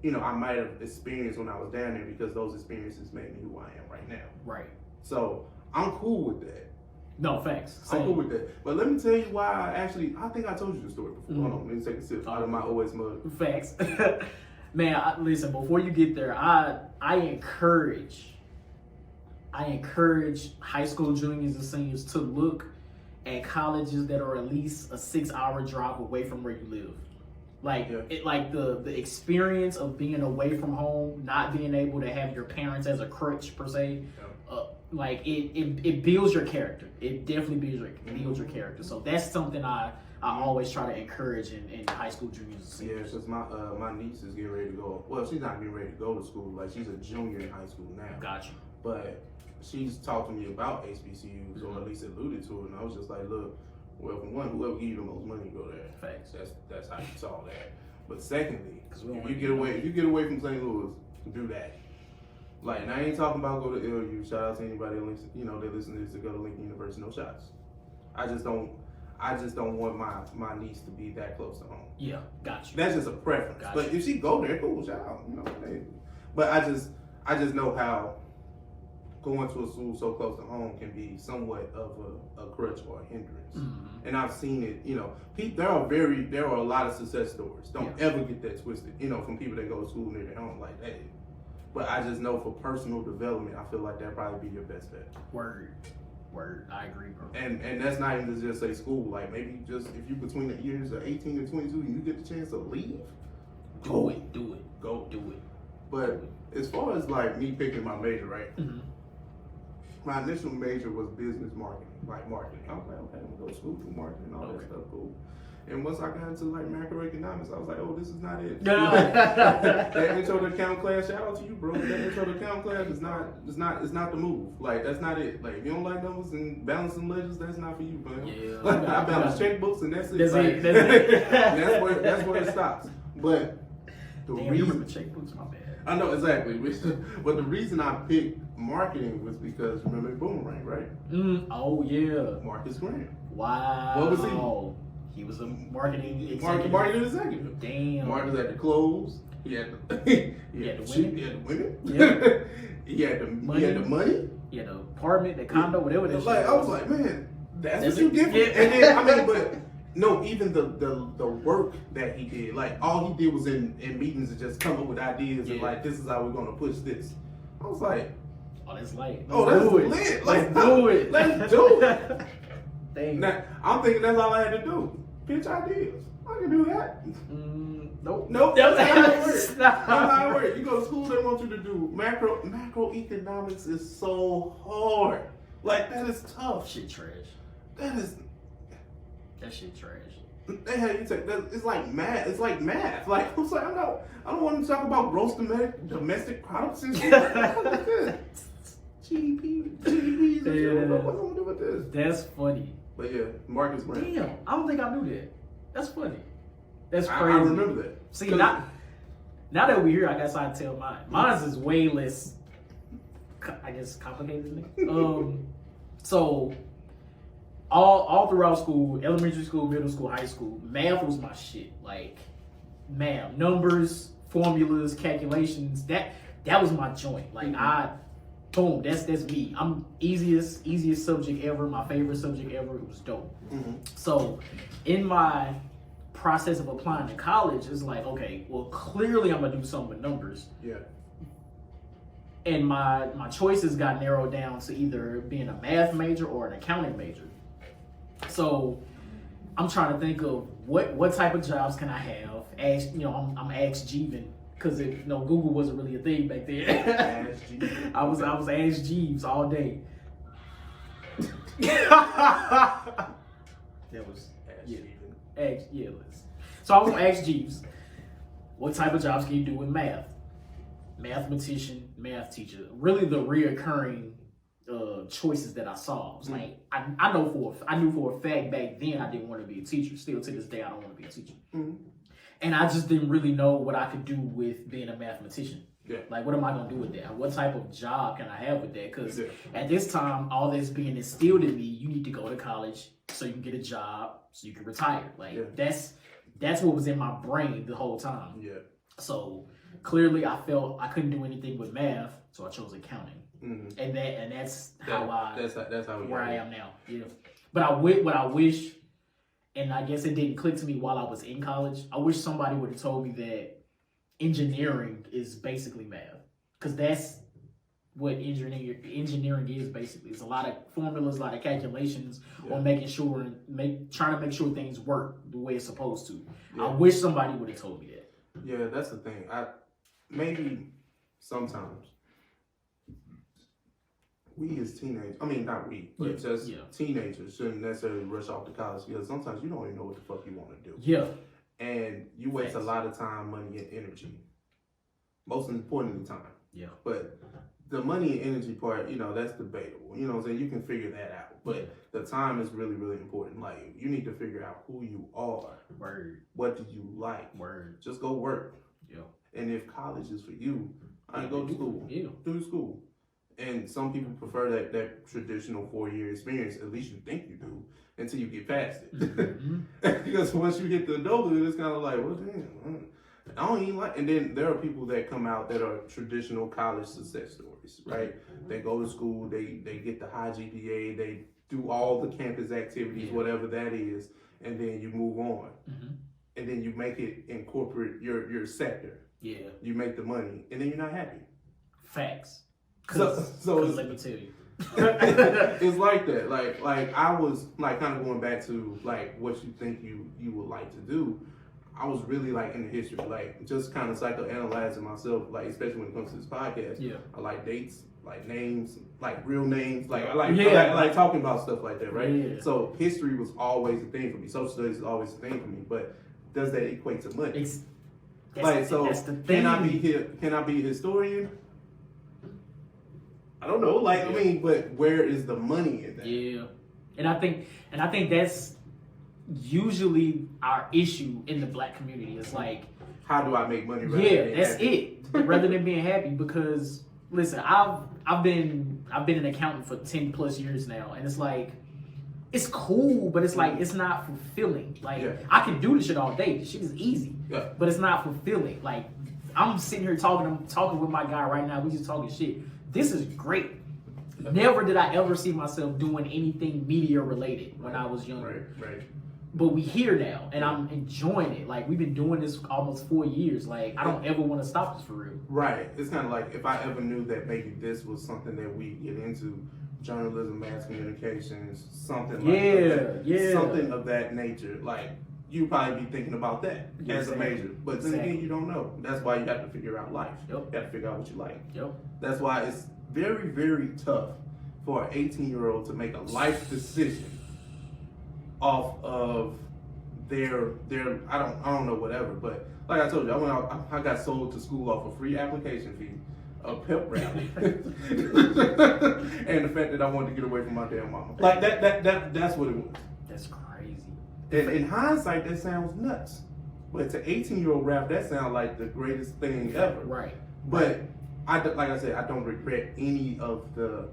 I might have experienced when I was down there, because those experiences made me who I am right now. Right. So, I'm cool with that. No, facts. Same. I'm cool with that. But let me tell you why I think I told you the story before. Hold on, let me take a sip out of my OS mug. Facts. Man, listen, before you get there, I encourage high school juniors and seniors to look at colleges that are at least a 6-hour drive away from where you live. Like the experience of being away from home, not being able to have your parents as a crutch per se, like it builds your character. It definitely builds your character. So that's something I always try to encourage in high school juniors and seniors. Yeah, because my niece is getting ready to go. Well, she's not getting ready to go to school. Like, she's a junior in high school now. Gotcha. But she's talked to me about HBCUs, or at least alluded to it, and I was just like, look, well, for one, whoever give you the most money, go there. Facts. That's how you saw that. But secondly, if you get away from St. Louis, do that. Like, and I ain't talking about go to LU. Shout out to anybody that listen to this to go to Lincoln University. No shots. I just don't want my niece to be that close to home. Yeah, gotcha. That's just a preference. Gotcha. But if she go there, cool, shout out. But I just know how going to a school so close to home can be somewhat of a crutch or a hindrance. And I've seen it, there are a lot of success stories. Don't ever get that twisted, from people that go to school near their home like that. But I just know for personal development, I feel like that'd probably be your best bet. Word. I agree, bro. And that's not even to just say school. Like, maybe just if you between the years of 18 and 22 and you get the chance to leave, do it. Go. Do it. But as far as like me picking my major, right? My initial major was business marketing, like marketing. I was like, okay, I'm gonna go to school for marketing, all that stuff, cool. And once I got into like macroeconomics, I was like, oh, this is not it. That intro to account class, shout out to you, bro. That intro to account class is not the move. Like, that's not it. Like, if you don't like numbers and balancing ledgers, that's not for you, man. Yeah. I balance checkbooks and that's it. That's like, it. That's where it stops. But the reason checkbooks, my bad. I know exactly, but the reason I picked marketing was because remember Boomerang, right? Oh yeah, Marcus Graham. Wow. What was he? He was a marketing executive. Marketing executive. Damn. Marcus had the clothes. He had the women. Yeah. He had the money. He had the apartment, the condo, whatever. Like, I was like, man, that's what you give me. And then but. No, even the work that he did, like all he did was in meetings and just come up with ideas and like, this is how we're gonna push this. I was like, oh, that's light. Oh, that's lit. Let's do it. Let's do it. Dang. Now, I'm thinking that's all I had to do. Pitch ideas. I can do that. Nope. That's how it works. That's how it works. You go to school, they want you to do macroeconomics is so hard. Like, that is tough. Shit trash. That is That shit trash. They had you take that. It's like math. It's like math. Like I'm like, I don't want to talk about gross domestic products and shit. GDP. What's going to do with this? That's funny. But yeah, Marcus Grant. Damn, I don't think I knew that. That's funny. That's crazy. I remember that. See, now that we're here, I guess I tell mine. Mine's is way less, I guess, complicated than me. So all throughout school, elementary school, middle school, high school, math was my shit. Like math, numbers, formulas, calculations. That was my joint. Like boom, that's me. I'm easiest subject ever. My favorite subject ever. It was dope. So in my process of applying to college, it's like, okay, well, clearly I'm gonna do something with numbers. Yeah. And my choices got narrowed down to either being a math major or an accounting major. So I'm trying to think of what type of jobs can I have. I'm Ask Jeevan because Google wasn't really a thing back then. Ask Jeevan. I was Ask Jeeves all day. That was So I was Ask Jeeves, what type of jobs can you do with math? Mathematician, math teacher. Really the reoccurring choices that I saw. I was like, I knew for a fact back then I didn't want to be a teacher. Still to this day I don't want to be a teacher. And I just didn't really know what I could do with being a mathematician. Yeah. Like, what am I gonna do with that? What type of job can I have with that? Because at this time, all that's being instilled in me, you need to go to college so you can get a job, so you can retire. Like that's what was in my brain the whole time. Yeah. So clearly, I felt I couldn't do anything with math, so I chose accounting. And that's how I am now. Yeah. But what I wish, and I guess it didn't click to me while I was in college. I wish somebody would have told me that engineering is basically math, because that's what engineering is basically. It's a lot of formulas, a lot of calculations on trying to make sure things work the way it's supposed to. I wish somebody would have told me that. Yeah, that's the thing. Maybe sometimes we as teenagers, not we, but just teenagers shouldn't necessarily rush off to college, because sometimes you don't even know what the fuck you want to do. Yeah. And you waste a lot of time, money, and energy. Most importantly, time. Yeah. But the money and energy part, that's debatable. You know what I'm saying? You can figure that out. But the time is really, really important. Like, you need to figure out who you are. Word. What do you like? Word. Just go work. Yeah. And if college is for you, go to school. Yeah. Do school. And some people prefer that traditional 4-year experience, at least you think you do, until you get past it. Because once you hit the adulthood, it's kind of like, well, damn, I don't even like. And then there are people that come out that are traditional college success stories, right? They go to school, they get the high GPA, they do all the campus activities, whatever that is, and then you move on. And then you make it in corporate, your sector. Yeah. You make the money, and then you're not happy. Facts. So let me tell you. It's like that. Like I was like kind of going back to like what you think you would like to do. I was really like in the history, like just kind of psychoanalyzing myself, like especially when it comes to this podcast. Yeah. I like dates, like names, like real names, like I like talking about stuff like that, right? Yeah. So history was always a thing for me. Social studies is always a thing for me, but does that equate to money? That's the thing. Can I be a historian? I don't know, but where is the money in that? Yeah, and I think that's usually our issue in the Black community. It's like, how do I make money? Rather than being happy. Because listen, I've been an accountant for 10 plus years now, and it's like, it's cool, but it's like, it's not fulfilling. Like I can do this shit all day. This shit is easy, but it's not fulfilling. Like I'm sitting here talking with my guy right now. We just talking shit. This is great. Never did I ever see myself doing anything media related when I was younger. Right. But we here now, and I'm enjoying it. Like, we've been doing this almost 4 years. Like, I don't ever want to stop this for real. Right. It's kind of like if I ever knew that maybe this was something that we get into, journalism, mass communications, something like something of that nature. Like, you probably be thinking about that as a major. But then again, you don't know. That's why you have to figure out life. You have to figure out what you like. That's why it's very, very tough for an 18-year-old to make a life decision off of their I don't know whatever, but like I told you, I got sold to school off a free application fee, a pep rally, and the fact that I wanted to get away from my damn mama. Like that's what it was. That's crazy. And in hindsight, that sounds nuts. But to 18-year-old Ralph, that sounds like the greatest thing ever. Right. But like I said, I don't regret any of the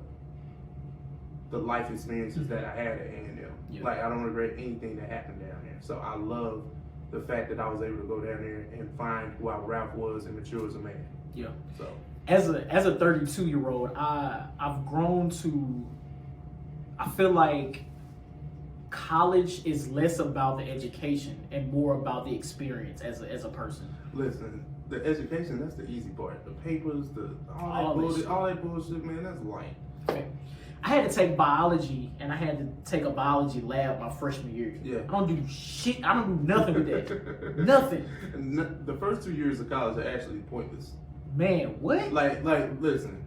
life experiences that I had at A&M. Yeah. Like, I don't regret anything that happened down there. So I love the fact that I was able to go down there and find who Ralph was and mature as a man. Yeah. So as a 32-year-old, I've grown to, I feel like college is less about the education and more about the experience as a person. Listen, the education, that's the easy part. The papers, all that bullshit, man, that's light. Okay. I had to take biology, and I had to take a biology lab my freshman year. Yeah. I don't do shit. I don't do nothing with that. Nothing. The first 2 years of college are actually pointless. Man, what? Like, listen,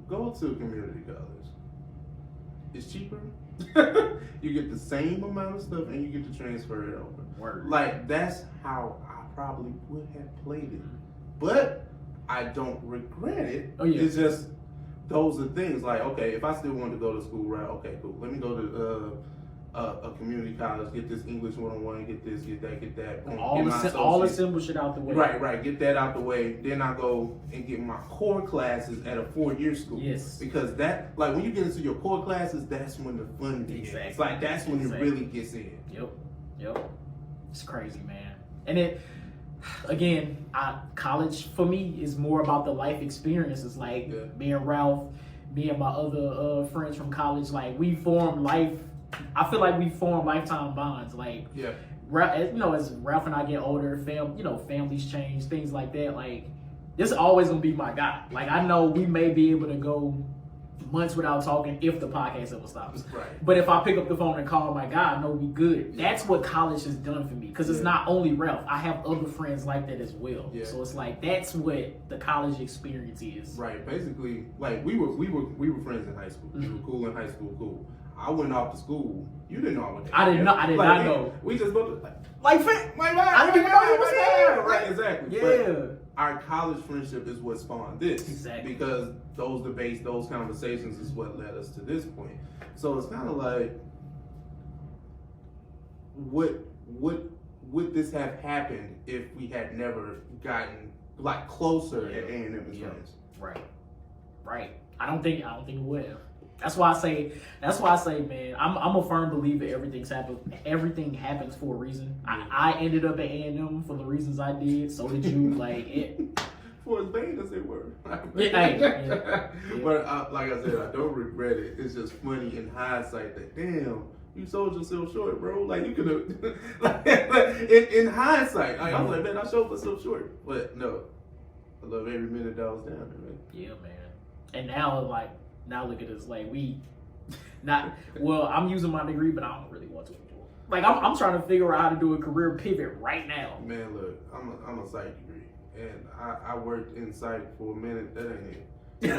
go to a community college. It's cheaper. You get the same amount of stuff, and you get to transfer it over. Word. Like, that's how I probably would have played it. But I don't regret it. Oh, yeah. It's just, those are things like, okay, if I still want to go to school, right? Okay, cool. Let me go to a community college, get this English 101, get this, get that. Boom, all the simple shit out the way. Right. Get that out the way. Then I go and get my core classes at a 4-year school. Yes. Because that, like, when you get into your core classes, that's when the fun begins. Exactly. It's like, that's when it really gets in. Yep. It's crazy, man. And it, again, college for me is more about the life experiences. Like me and Ralph, me and my other friends from college, like we formed I feel like we form lifetime bonds. Like, yeah, as Ralph and I get older, families change, things like that. Like, this is always gonna be my guy. Like, I know we may be able to go months without talking if the podcast ever stops. Right. But if I pick up the phone and call my guy, I know we good. That's what college has done for me. Because it's not only Ralph. I have other friends like that as well. Yeah. So it's like, that's what the college experience is. Right. Basically, like we were friends in high school. We were cool in high school, cool. I went off to school. You didn't know I went there. I did not know. We just both I didn't even know he was there. Right, exactly. Yeah. But our college friendship is what spawned this. Exactly. Because those debates, those conversations is what led us to this point. So it's kind of like, would this have happened if we had never gotten like closer at A&M as friends? Right. I don't think it would have. That's why I say, man, I'm a firm believer everything happens for a reason. I ended up at A&M for the reasons I did. So did you. Like it. For as vain as they were. Yeah. But like I said, I don't regret it. It's just funny in hindsight that, damn, you sold yourself short, bro. Like, you could have, like, in hindsight, like, I was like, man, I sold myself short. But no, I love every minute that I was down there, man. Yeah, man. And now look at us, like I'm using my degree, but I don't really want to. Like, I'm trying to figure out how to do a career pivot right now. Man, look, I'm a psych degree, and I worked in psych for a minute. That ain't it. It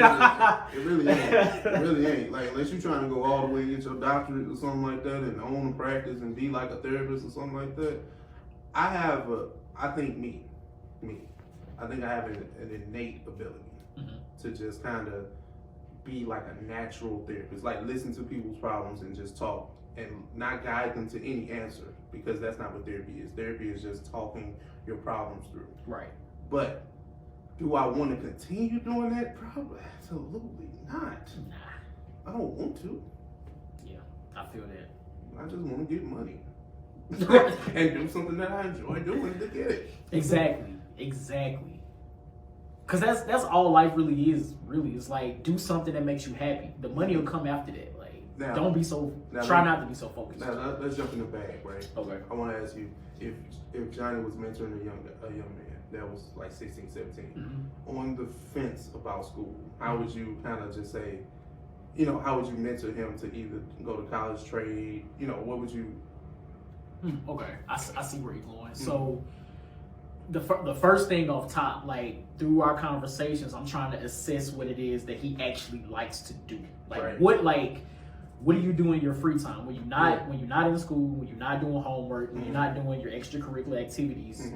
really ain't. It really ain't. Like, unless you're trying to go all the way and get your doctorate or something like that and own a practice and be like a therapist or something like that. I think I have an innate ability to just kind of be like a natural therapist, like listen to people's problems and just talk and not guide them to any answer, because that's not what therapy is. Therapy is just talking your problems through. Right. But do I want to continue doing that? Probably, absolutely not. Nah. I don't want to. Yeah, I feel that. I just want to get money and do something that I enjoy doing to get it. Exactly. Because that's all life really is. Really, it's like, do something that makes you happy. The money will come after that. Like, try not to be so focused. Now let's jump in the bag, right? Okay. I want to ask you, if Johnnie was mentoring a young man that was like 16, 17, on the fence about school, how would you kind of just say, how would you mentor him to either go to college, trade, what would you? Okay, I see where you're going. So the first thing off top, like, through our conversations, I'm trying to assess what it is that he actually likes to do. Like, what do you do in your free time when you're not in school, when you're not doing homework, when you're not doing your extracurricular activities?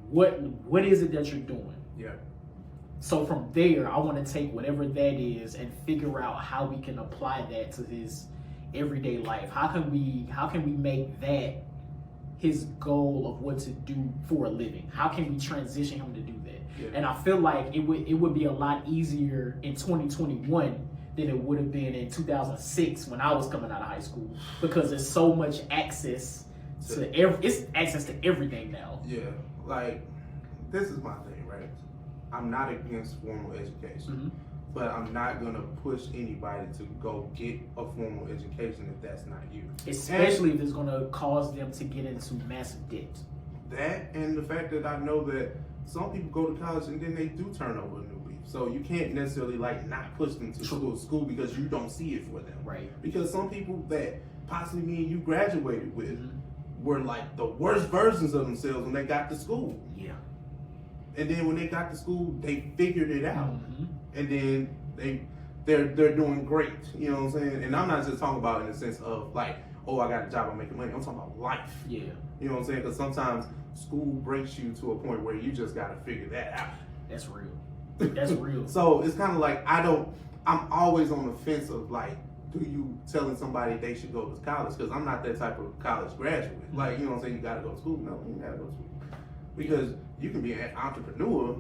What is it that you're doing? Yeah. So from there, I want to take whatever that is and figure out how we can apply that to his everyday life. How can we make that his goal of what to do for a living? How can we transition him to do that? Yeah. And I feel like it would be a lot easier in 2021 than it would have been in 2006 when I was coming out of high school, because there's so much access to it's access to everything now. Yeah, like this is my thing, right? I'm not against formal education, but I'm not gonna push anybody to go get a formal education if that's not you. Especially if it's gonna cause them to get into massive debt. That, and the fact that I know that some people go to college and then they do turn over a new leaf. So you can't necessarily like not push them to school because you don't see it for them. Right. Because some people that possibly me and you graduated with were like the worst versions of themselves when they got to school. Yeah. And then when they got to school, they figured it out. And then they're doing great. You know what I'm saying? And I'm not just talking about in the sense of like, oh, I got a job, I'm making money. I'm talking about life. Yeah. You know what I'm saying? Because sometimes school breaks you to a point where you just got to figure that out. That's real. That's real. So it's kind of like I'm always on the fence of like, do you telling somebody they should go to college? Because I'm not that type of college graduate. Like, you know what I'm saying? You got to go to school. No, you got to go to school. Because you can be an entrepreneur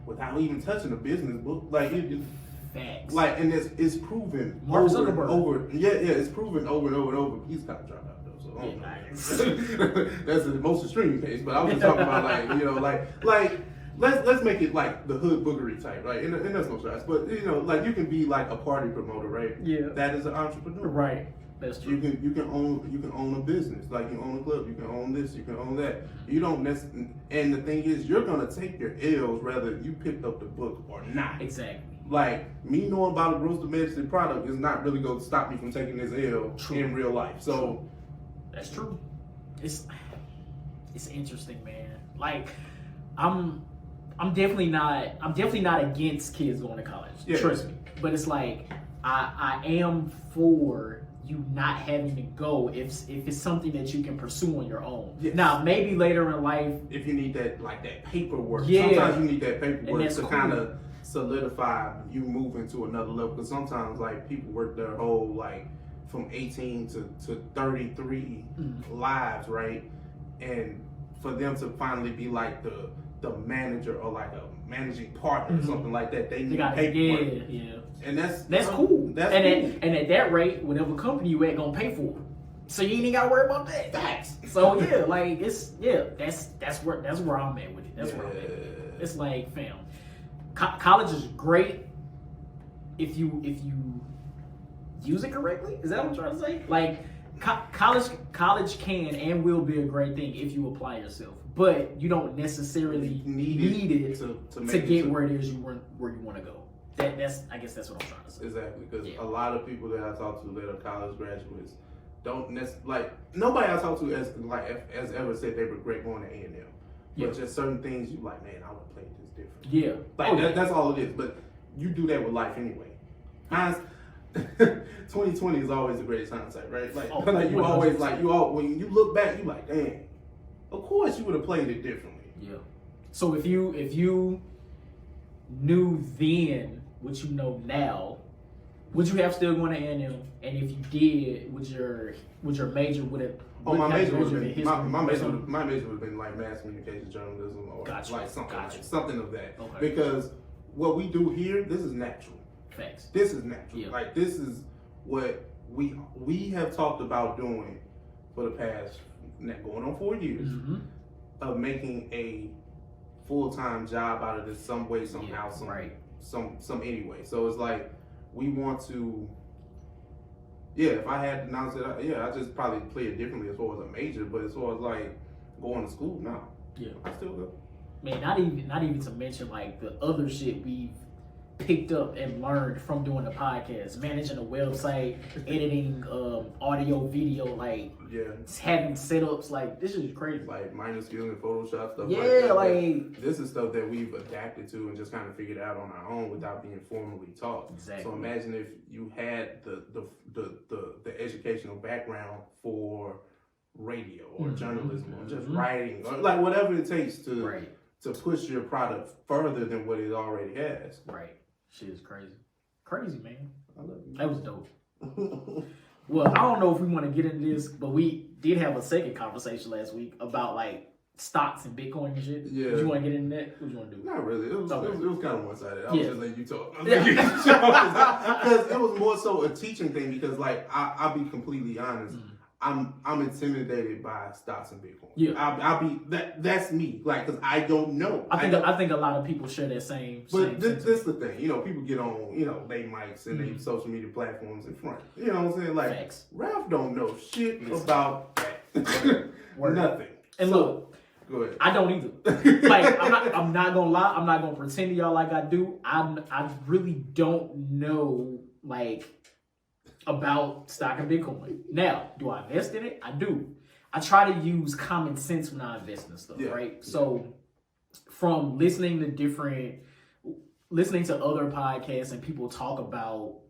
without even touching a business book. Like, facts. Like, and it's proven Mark over and Zuckerberg. over. Yeah, it's proven over and over and over. He's kind of dropped out though, so I don't know. That's the most extreme case. But I was just talking about like, you know, like let's make it like the hood boogery type, right? And that's no stress. But you know, like you can be like a party promoter, right? Yeah. That is an entrepreneur. Right. That's true. You can own a business, like you own a club, you can own this, you can own that. You don't and the thing is, you're gonna take your L's whether you picked up the book or not. Exactly. Like me knowing about a gross domestic product is not really gonna stop me from taking this L in real life. So that's true. It's interesting, man. Like I'm definitely not against kids going to college. Yeah. Trust me. But it's like I am for you not having to go if it's something that you can pursue on your own. Yes. Now, maybe later in life, if you need that paperwork. Yeah. Sometimes you need that paperwork to kind of solidify you moving to another level. Because sometimes like people work their whole like from 18 to 33 lives, right? And for them to finally be like the manager or like a managing partner or something like that, they need paperwork. Yeah. And that's cool. That's cool. Cool. And at that rate, whatever company you at gonna pay for it. So you ain't even gotta worry about that. Facts. So yeah, like that's where I'm at with it. That's where I'm at. It's like, fam, college is great if you use it correctly. Is that what I'm trying to say? Like college can and will be a great thing if you apply yourself. But you don't necessarily need it to get where it is where you want to go. I guess that's what I'm trying to say. Exactly, because a lot of people that I talk to that are college graduates don't like nobody I talk to has ever said they regret going to A&M. But just certain things you like, man, I would have played this different. Yeah, like that's all it is. But you do that with life anyway. 2020 is always the greatest hindsight, right? Like, like you always when you look back, you like, dang. Of course, you would have played it differently. Yeah. So if you knew then what you know now, would you have still going to A&M? And if you did, would your major would have? My major would have been my major would have been like mass communication journalism or like something of that. Okay. Because what we do here, this is natural. Facts. This is natural. Yeah. Like this is what we have talked about doing for the past going on 4 years of making a full-time job out of this some way, somehow, some anyway. So it's like we want to. Yeah, if I had to announce it, I just probably play it differently as far as a major, but as far as like going to school, no. Yeah, I still go. Man, not even to mention like the other shit we've picked up and learned from doing the podcast, managing a website, editing audio, video, like having setups, like this is crazy. Like minor skills in Photoshop stuff. Yeah, like that. like this is stuff that we've adapted to and just kind of figured out on our own without being formally taught. Exactly. So imagine if you had the educational background for radio or journalism or just writing or like whatever it takes to push your product further than what it already has. Right. Shit is crazy, man. I love you. That was dope. Well, I don't know if we want to get into this, but we did have a second conversation last week about like stocks and Bitcoin and shit. Yeah. Do you want to get into that? What do you want to do? Not really. It was kind of one-sided. I was just letting you talk. Yeah. Because it was more so a teaching thing because like I'll be completely honest. I'm intimidated by stocks and Bitcoin. Yeah. I'll be that's me. Like, cause I don't know. I think a lot of people share that same. But this is the thing, you know, people get on, you know, they mics and they social media platforms in front. You know what I'm saying? Like, Facts. Ralph don't know shit about nothing. And look, go ahead. I don't either. Like, I'm not gonna lie. I'm not gonna pretend to y'all like I do. I really don't know like about stock and Bitcoin. Now, do I invest in it? I do. I try to use common sense when I invest in stuff, right? So from listening to other podcasts and people talk about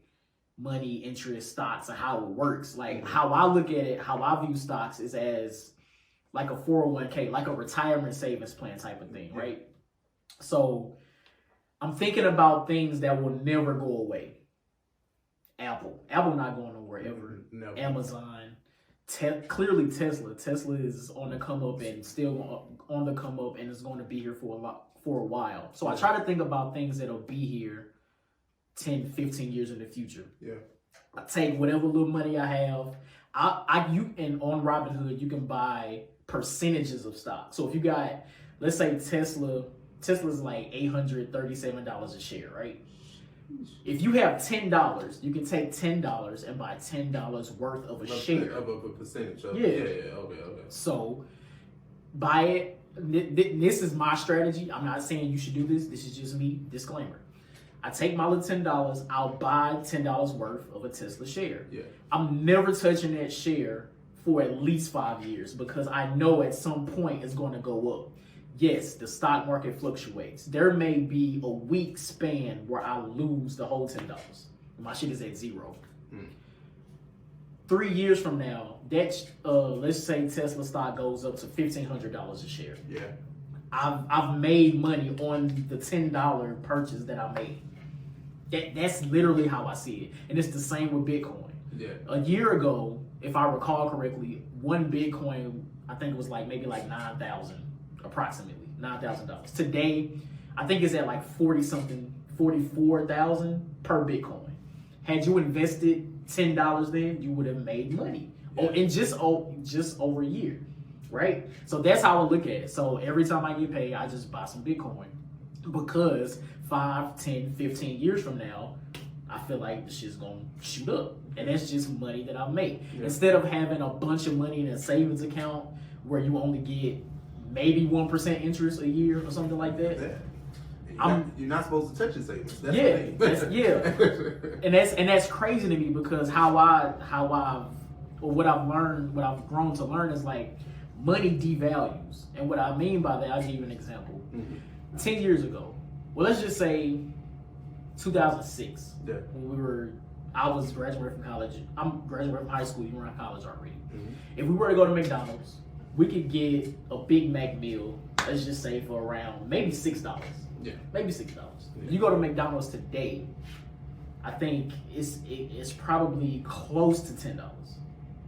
money, interest, stocks, and how it works, like how I look at it, how I view stocks is as like a 401k, like a retirement savings plan type of thing, right? So I'm thinking about things that will never go away. Apple not going nowhere ever. No. Amazon, clearly Tesla is on the come up and still on the come up and is going to be here for a while. So I try to think about things that'll be here 10, 15 years in the future. Yeah. I take whatever little money I have. And on Robinhood you can buy percentages of stock. So if you got, let's say Tesla's like $837 a share, right? If you have $10, you can take $10 and buy $10 worth of a share. Of a percentage of Okay. So buy it. This is my strategy. I'm not saying you should do this. This is just me. Disclaimer. I take my little $10. I'll buy $10 worth of a Tesla share. Yeah. I'm never touching that share for at least 5 years because I know at some point it's going to go up. Yes, the stock market fluctuates. There may be a week span where I lose the whole $10. My shit is at zero. 3 years from now, that's let's say Tesla stock goes up to $1,500 a share. Yeah. I've made money on the $10 purchase that I made. That's literally how I see it. And it's the same with Bitcoin. Yeah. A year ago, if I recall correctly, one Bitcoin, I think it was like maybe like 9,000. Approximately $9,000. Today, I think it's at like 44,000 per Bitcoin. Had you invested $10 then, you would have made money. In just over a year, right? So that's how I look at it. So every time I get paid, I just buy some Bitcoin because 5, 10, 15 years from now, I feel like the shit's gonna shoot up. And that's just money that I make. Yeah. Instead of having a bunch of money in a savings account where you only get maybe 1% interest a year or something like that. Yeah. You're not supposed to touch your savings. And that's crazy to me because what I've learned, what I've grown to learn is like money devalues. And what I mean by that, I'll give you an example. 10 years ago, well, let's just say 2006, when I was graduating from college. I'm graduating from high school. You were in college already. If we were to go to McDonald's, we could get a Big Mac meal, let's just say for around maybe $6. Yeah. Maybe $6. Yeah. You go to McDonald's today, I think it's probably close to $10.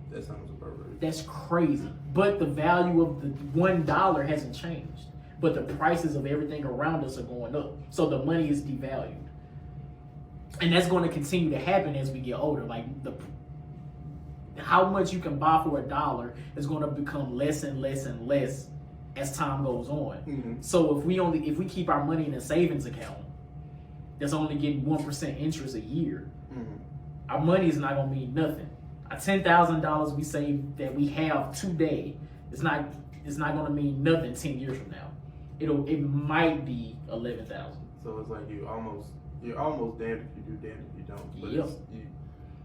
That sounds perfect. That's crazy. But the value of the $1 hasn't changed. But the prices of everything around us are going up. So the money is devalued. And that's going to continue to happen as we get older. Like how much you can buy for $1 is going to become less and less and less as time goes on. So if we keep our money in a savings account that's only getting 1% interest a year, our money is not going to mean nothing. A $10,000 we save that we have today is not going to mean nothing 10 years from now. It might be 11,000. So it's like you almost you're almost damned if you do, damned if you don't. But Yep.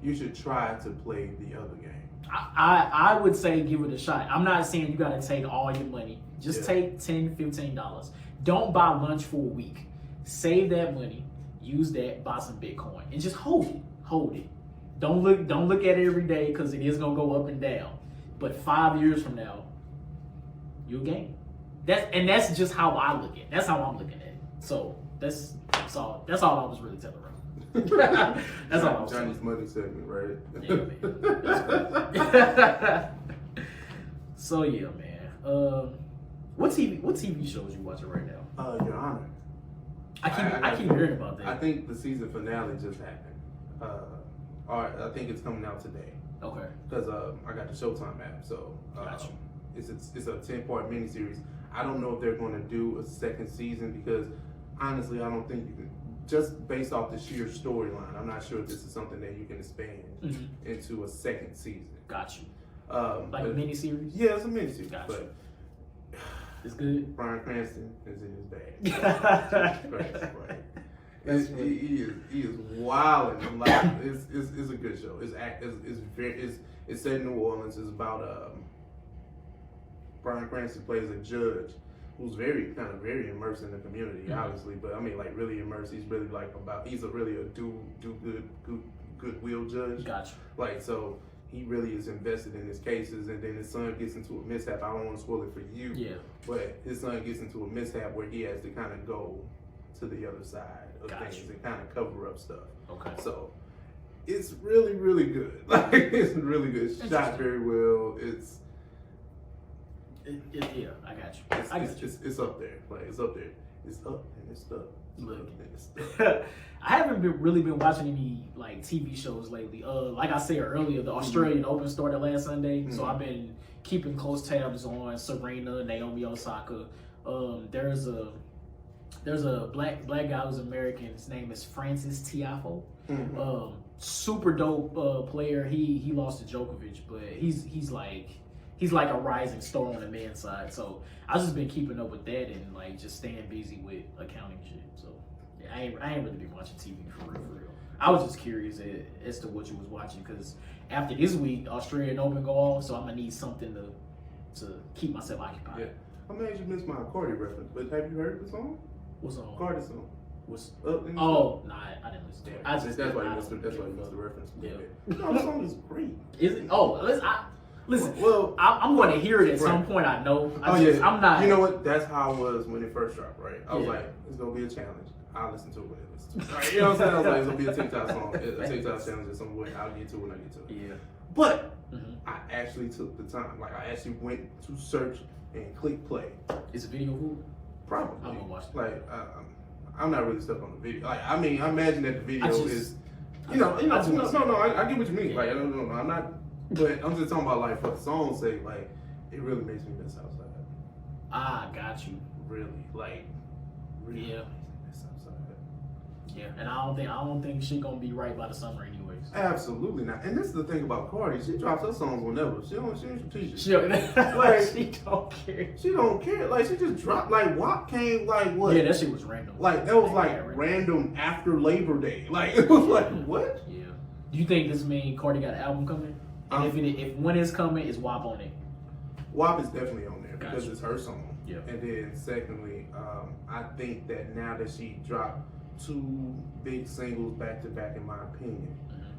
you should try to play the other game. I would say give it a shot. I'm not saying you got to take all your money. Just Yeah. take $10, $15. Don't buy lunch for a week. Save that money. Use that. Buy some Bitcoin and just hold it. Hold it. Don't look at it every day because it is gonna go up and down. But 5 years from now, you'll gain. That's just how I look at it. That's how I'm looking at it. So that's all I was really telling her. That's all I was Johnny's money segment, right? Yeah, man. That's cool. So yeah, man. What TV shows you watching right now? Your Honor. I keep hearing about that. I think the season finale just happened. Or I think it's coming out today. Okay. Because I got the Showtime app, so Gotcha. it's a 10-part miniseries. I don't know if they're going to do a second season because honestly, I don't think you can. Just based off the sheer storyline, I'm not sure if this is something that you can expand into a second season. Got you. Like a miniseries? Yeah, it's a miniseries. Gotcha. But It's good. Bryan Cranston is in his bag. He is wilding. Like it's a good show. It's set in New Orleans. It's about Bryan Cranston plays a judge who's very immersed in the community, obviously. But I mean, like really immersed. He's really he's really a goodwill judge. Gotcha. Like so. He really is invested in his cases, and then his son gets into a mishap. I don't want to spoil it for you, but his son gets into a mishap where he has to kind of go to the other side of things and kind of cover up stuff. Okay. So it's really, really good. Like it's really good. It's shot very well. Yeah, I got you. It's up there. Like it's up there. It's up and it's stuck. Look, I haven't really been watching any like TV shows lately. Like I said earlier, the Australian Open started last Sunday, so I've been keeping close tabs on Serena, Naomi Osaka. There's a black guy who's American. His name is Francis Tiafoe. Super dope player. He lost to Djokovic, but he's like a rising star on the men's side. So I've just been keeping up with that and like just staying busy with accounting shit. So yeah, I ain't really been watching TV for real. I was just curious as to what you was watching because after this week, Australian Open go off, so I'm gonna need something to keep myself occupied. Yeah. I'm mad you missed my Cardi reference, but have you heard the song? What song? Cardi song. What's Up in the nah, I didn't listen to it. That's why you missed the reference. Yeah. No, the song is great. Is it? Oh, listen. Well, I'm going to hear it at some point. I know. I'm not. You know what? That's how it was when it first dropped, right? I was Yeah. like, it's gonna be a challenge. I'll listen to it when it listens to it. Right? You know what I'm saying? I was like, it's gonna be a TikTok song, a TikTok challenge at some point. I'll get to it when I get to it. Yeah. But I actually took the time. Like, I actually went to search and click play. Is it video cool? Probably. I'm gonna watch it. Like, I'm not really stuck on the video. Like, I mean, I imagine that the video is, I get what you mean. Yeah. Like, no, I'm not. But I'm just talking about like for the song's sake, like it really makes me miss outside. Ah, got you. Really, like, really Yeah. makes me miss outside. Yeah, and I don't think she gonna be right by the summer anyways. Absolutely not. And this is the thing about Cardi. She drops her songs whenever. She ain't strategic. She don't care. She don't care. Like she just dropped. Like WAP came like what? Yeah, that shit was random. Like that was like random after Labor Day. Like it was like what? Yeah. Do you think this mean Cardi got an album coming? And if one is coming, is WAP on it? WAP is definitely on there because Gotcha. it's her song. Yeah. And then secondly, I think that now that she dropped 2 big singles back to back, in my opinion,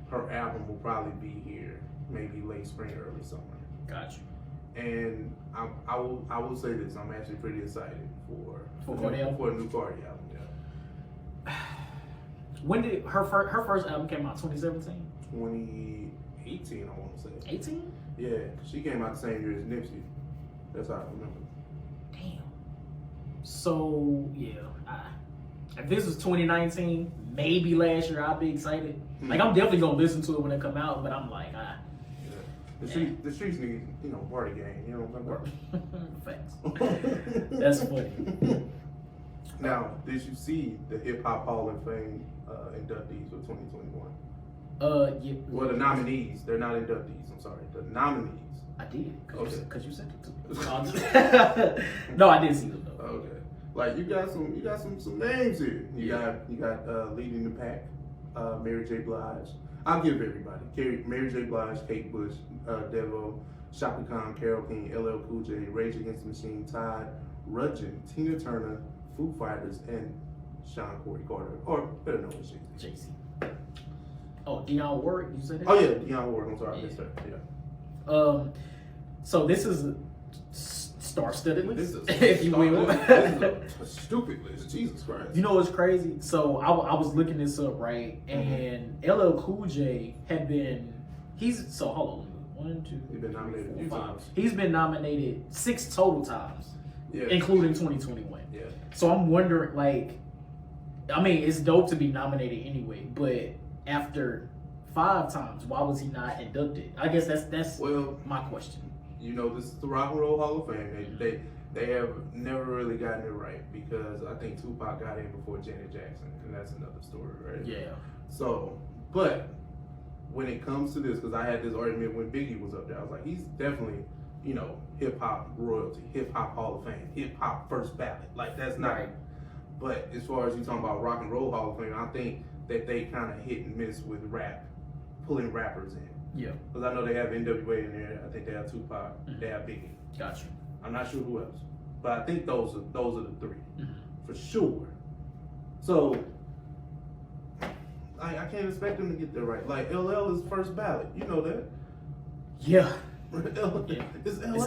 her album will probably be here maybe late spring, early summer. Got you. And I will say this: I'm actually pretty excited for Cardi album? for a new Cardi album. Yeah. When did her first album came out? 2017. 2018, I want to say. 18? Yeah, she came out the same year as Nipsey. That's how I remember. Damn. So yeah, if this was 2019, maybe last year, I'd be excited. Like I'm definitely gonna listen to it when it come out, but I'm like, The streets need, party game. You know what I'm talking Facts. That's funny. Now, did you see the Hip Hop Hall of Fame inductees for 2021? Yeah. Well, the nominees. They're not inductees. I'm sorry. The nominees. I did. Okay. Because you sent it to me. No, I didn't see them though. Okay. Like you got some names here. You got leading the pack, Mary J Blige. I'll give everybody. Mary J Blige, Kate Bush, Devo, Shaka Khan, Carole King, LL Cool J, Rage Against the Machine, Todd Rundgren, Tina Turner, Foo Fighters, and Sean Corey Carter, or better known as Jay-Z. Oh, Dionne Warwick, you said that? Oh yeah, Dionne Warwick. I'm sorry, I missed her. Yeah. So this is a star-studded list, if you will. This is a stupid list. Jesus Christ. You know what's crazy? So I was looking this up, right? And LL Cool J had been. Hold on. 1, 2. He's been nominated a few times. He's been nominated 6 total times, yeah, including 2021. Yeah. So I'm wondering, like, I mean, it's dope to be nominated anyway, but after 5 times, why was he not inducted? I guess that's my question. You know, this is the RockNRoll Hall of Fame. They have never really gotten it right because I think Tupac got in before Janet Jackson, and that's another story, right? Yeah. So, but when it comes to this, because I had this argument when Biggie was up there, I was like, he's definitely, you know, hip hop royalty, hip hop Hall of Fame, hip hop first ballot. Like that's not. Right. But as far as you talking about RockNRoll Hall of Fame, I think that they kind of hit and miss with rap, pulling rappers in. Yeah. Because I know they have NWA in there. I think they have Tupac. They have Biggie. Gotcha. I'm not sure who else, but I think those are the 3 for sure. So I can't expect them to get there right. Like LL is first ballot. You know that. Yeah. It's LL.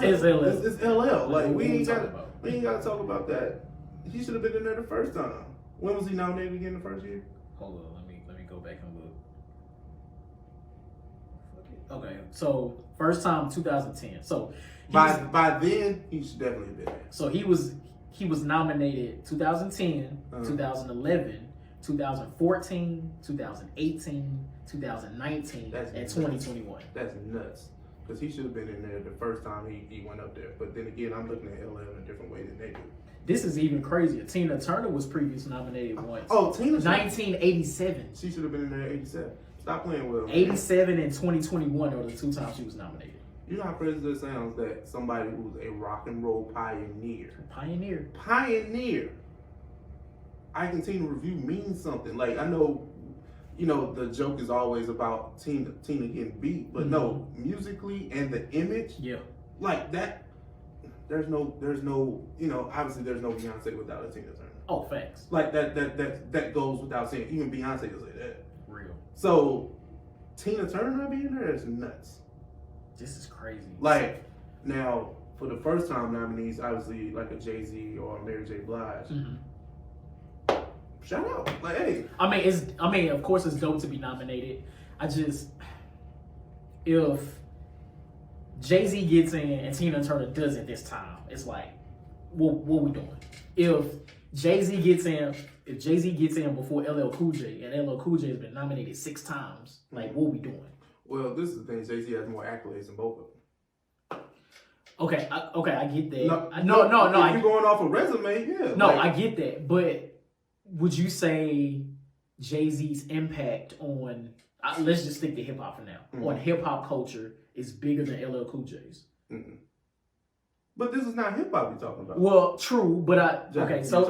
It's LL. It's LL. Like we ain't got about. to talk about that. He should have been in there the first time. When was he nominated again the first year? Hold on, let me go back and look. Okay, so first time 2010. So by then he should definitely have been there. So he was nominated 2010, 2011, 2014, 2018, 2019, and 2021. That's nuts. Because he should have been in there the first time he went up there. But then again, I'm looking at LL in a different way than they do. This is even crazier. Tina Turner was previously nominated once. Oh, Tina Turner. 1987. She should have been in there 87. Stop playing with her. 87 and 2021 are the 2 times she was nominated. You know how crazy that sounds that somebody who's a rock and roll pioneer. Pioneer. I Can Tina review means something. Like I know, you know, the joke is always about Tina getting beat, but no, musically and the image, like that. There's no, you know, obviously there's no Beyonce without a Tina Turner. Oh, facts. Like that goes without saying. Even Beyonce will say that. Real. So Tina Turner not being there is nuts. This is crazy. Like now, for the first time nominees, obviously like a Jay-Z or a Mary J Blige. Shout out, like hey. I mean, of course, it's dope to be nominated. If Jay-Z gets in and Tina Turner doesn't this time, it's like, what we doing? If Jay-Z gets in before LL Cool J, and LL Cool J has been nominated 6 times, like, what we doing? Well, this is the thing. Jay-Z has more accolades than both of them. Okay, I get that. No. If you're going off a resume, yeah. No, I get that, but would you say Jay-Z's impact on, let's just stick to hip hop for now, on hip hop culture is bigger than LL Cool J's? But this is not hip hop you're talking about. Well, true, but you talk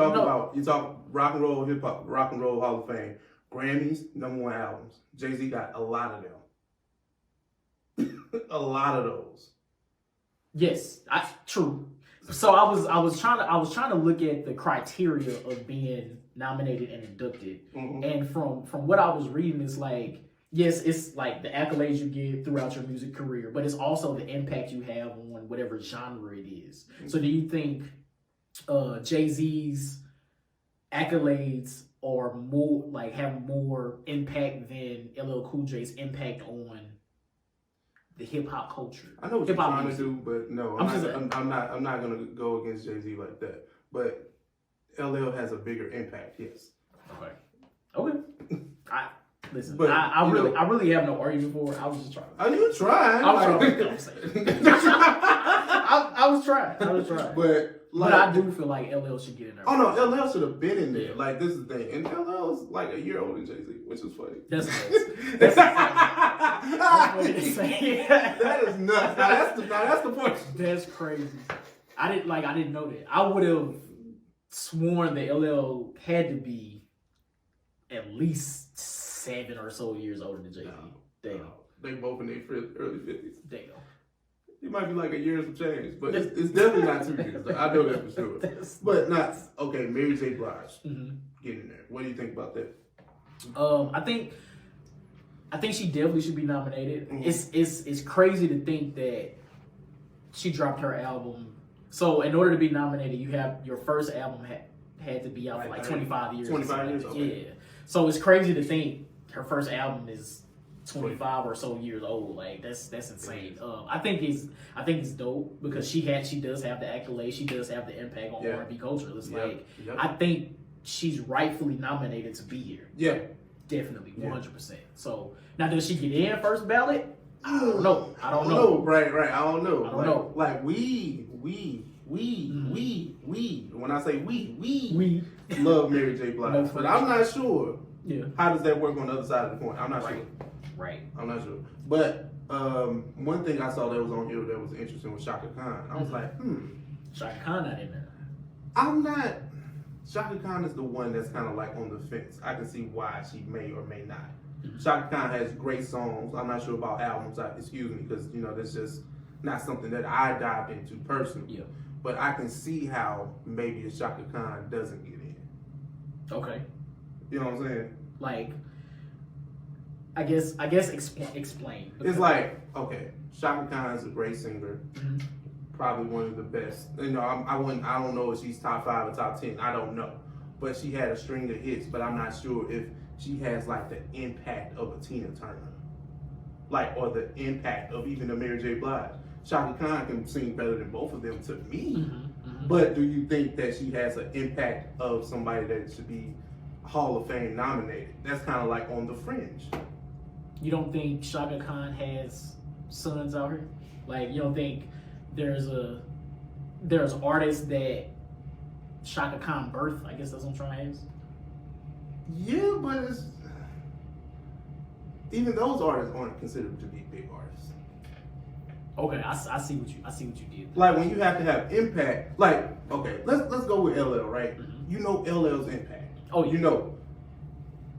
RockNRoll hip hop, RockNRoll Hall of Fame, Grammys, #1 albums. Jay-Z got a lot of them. A lot of those. Yes, true. So I was trying to look at the criteria of being nominated and inducted, and from what I was reading, it's like, yes, it's like the accolades you get throughout your music career, but it's also the impact you have on whatever genre it is. So do you think Jay-Z's accolades are more like have more impact than LL Cool J's impact on the hip hop culture? I know what you're trying to do, but no, I'm not gonna go against Jay-Z like that. But LL has a bigger impact, yes. Okay. I really have no argument for it. I was just trying. Are you trying? I was trying. But I do feel like LL should get in there. Oh no, LL should have been in there. Like this is the thing, and LL's like a year older than Jay-Z, which is funny. That's funny to say. That is nuts. Now that's the point. That's crazy. I didn't know that. I would have sworn that LL had to be at least 7 or so years older than Jay-Z. Damn. They both in their early 50s. Damn. It might be like a year or some change, but it's definitely not 2 years. I know that for sure. But not okay. Mary J. Blige getting there. What do you think about that? I think she definitely should be nominated. It's crazy to think that she dropped her album. So in order to be nominated, you have your first album had to be out for like 25 years. 25 years. Okay. Yeah. So it's crazy to think her first album is 25 or so years old. Like that's insane. I think it's dope because she does have the accolades, she does have the impact on R&B culture. It's I think she's rightfully nominated to be here. Yeah. Definitely, 100%. So now does she get in first ballot? I don't know. I don't know. Right. I don't know. I don't know. Like we. When I say we love Mary J. Blige, but I'm not sure. Yeah. How does that work on the other side of the coin? I'm not sure. Right. I'm not sure. But one thing I saw that was on here that was interesting was Shaka Khan. I was like, Shaka Khan not in there. I'm not. Shaka Khan is the one that's kind of like on the fence. I can see why she may or may not. Shaka Khan has great songs. I'm not sure about albums. Excuse me, because that's just not something that I dived into personally. Yeah. But I can see how maybe a Shaka Khan doesn't get in. Okay. You know what I'm saying? Like, I guess explain. It's like, okay, Shaka Khan is a great singer. Probably one of the best. I don't know if she's top 5 or top 10. I don't know. But she had a string of hits, but I'm not sure if she has like the impact of a Tina Turner. Or the impact of even a Mary J. Blige. Shaka Khan can sing better than both of them to me. But do you think that she has an impact of somebody that should be Hall of Fame nominated? That's kind of like on the fringe. You don't think Shaka Khan has sons out here? Like, you don't think there's artists that Shaka Khan birthed? I guess that's what I'm trying to ask. Yeah, but even those artists aren't considered to be big artists. Okay, I see what you did. Like when you have to have impact. Like, okay, let's go with LL, right? You know LL's impact. Oh, yeah.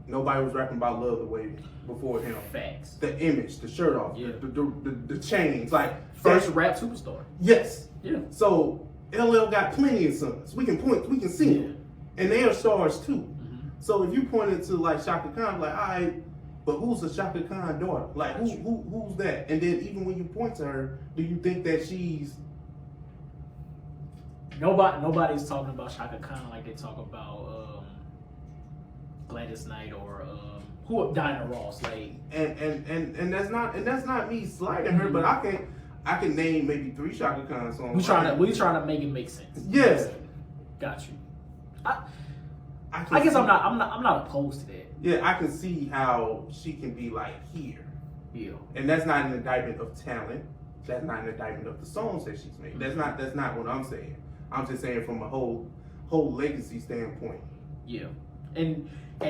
Nobody was rapping about love the way before him. Facts. The image, the shirt off, the chains, like first rap superstar. Yes. Yeah. So LL got plenty of sons. We can see them, and they are stars too. So if you pointed to like Shaka Khan, like, all right, but who's a Shaka Khan daughter? Like who's that? And then even when you point to her, do you think that she's nobody's talking about Shaka Khan like they talk about Gladys Knight or Diana Ross, like and that's not me slighting her, but I can name maybe 3 Shaka Khan songs. We trying to make it make sense. Yes. Got you. I guess I'm not opposed to that. Yeah, I can see how she can be like here. Yeah. And that's not an indictment of talent. That's not an indictment of the songs that she's made. That's not what I'm saying. I'm just saying from a whole legacy standpoint. Yeah. And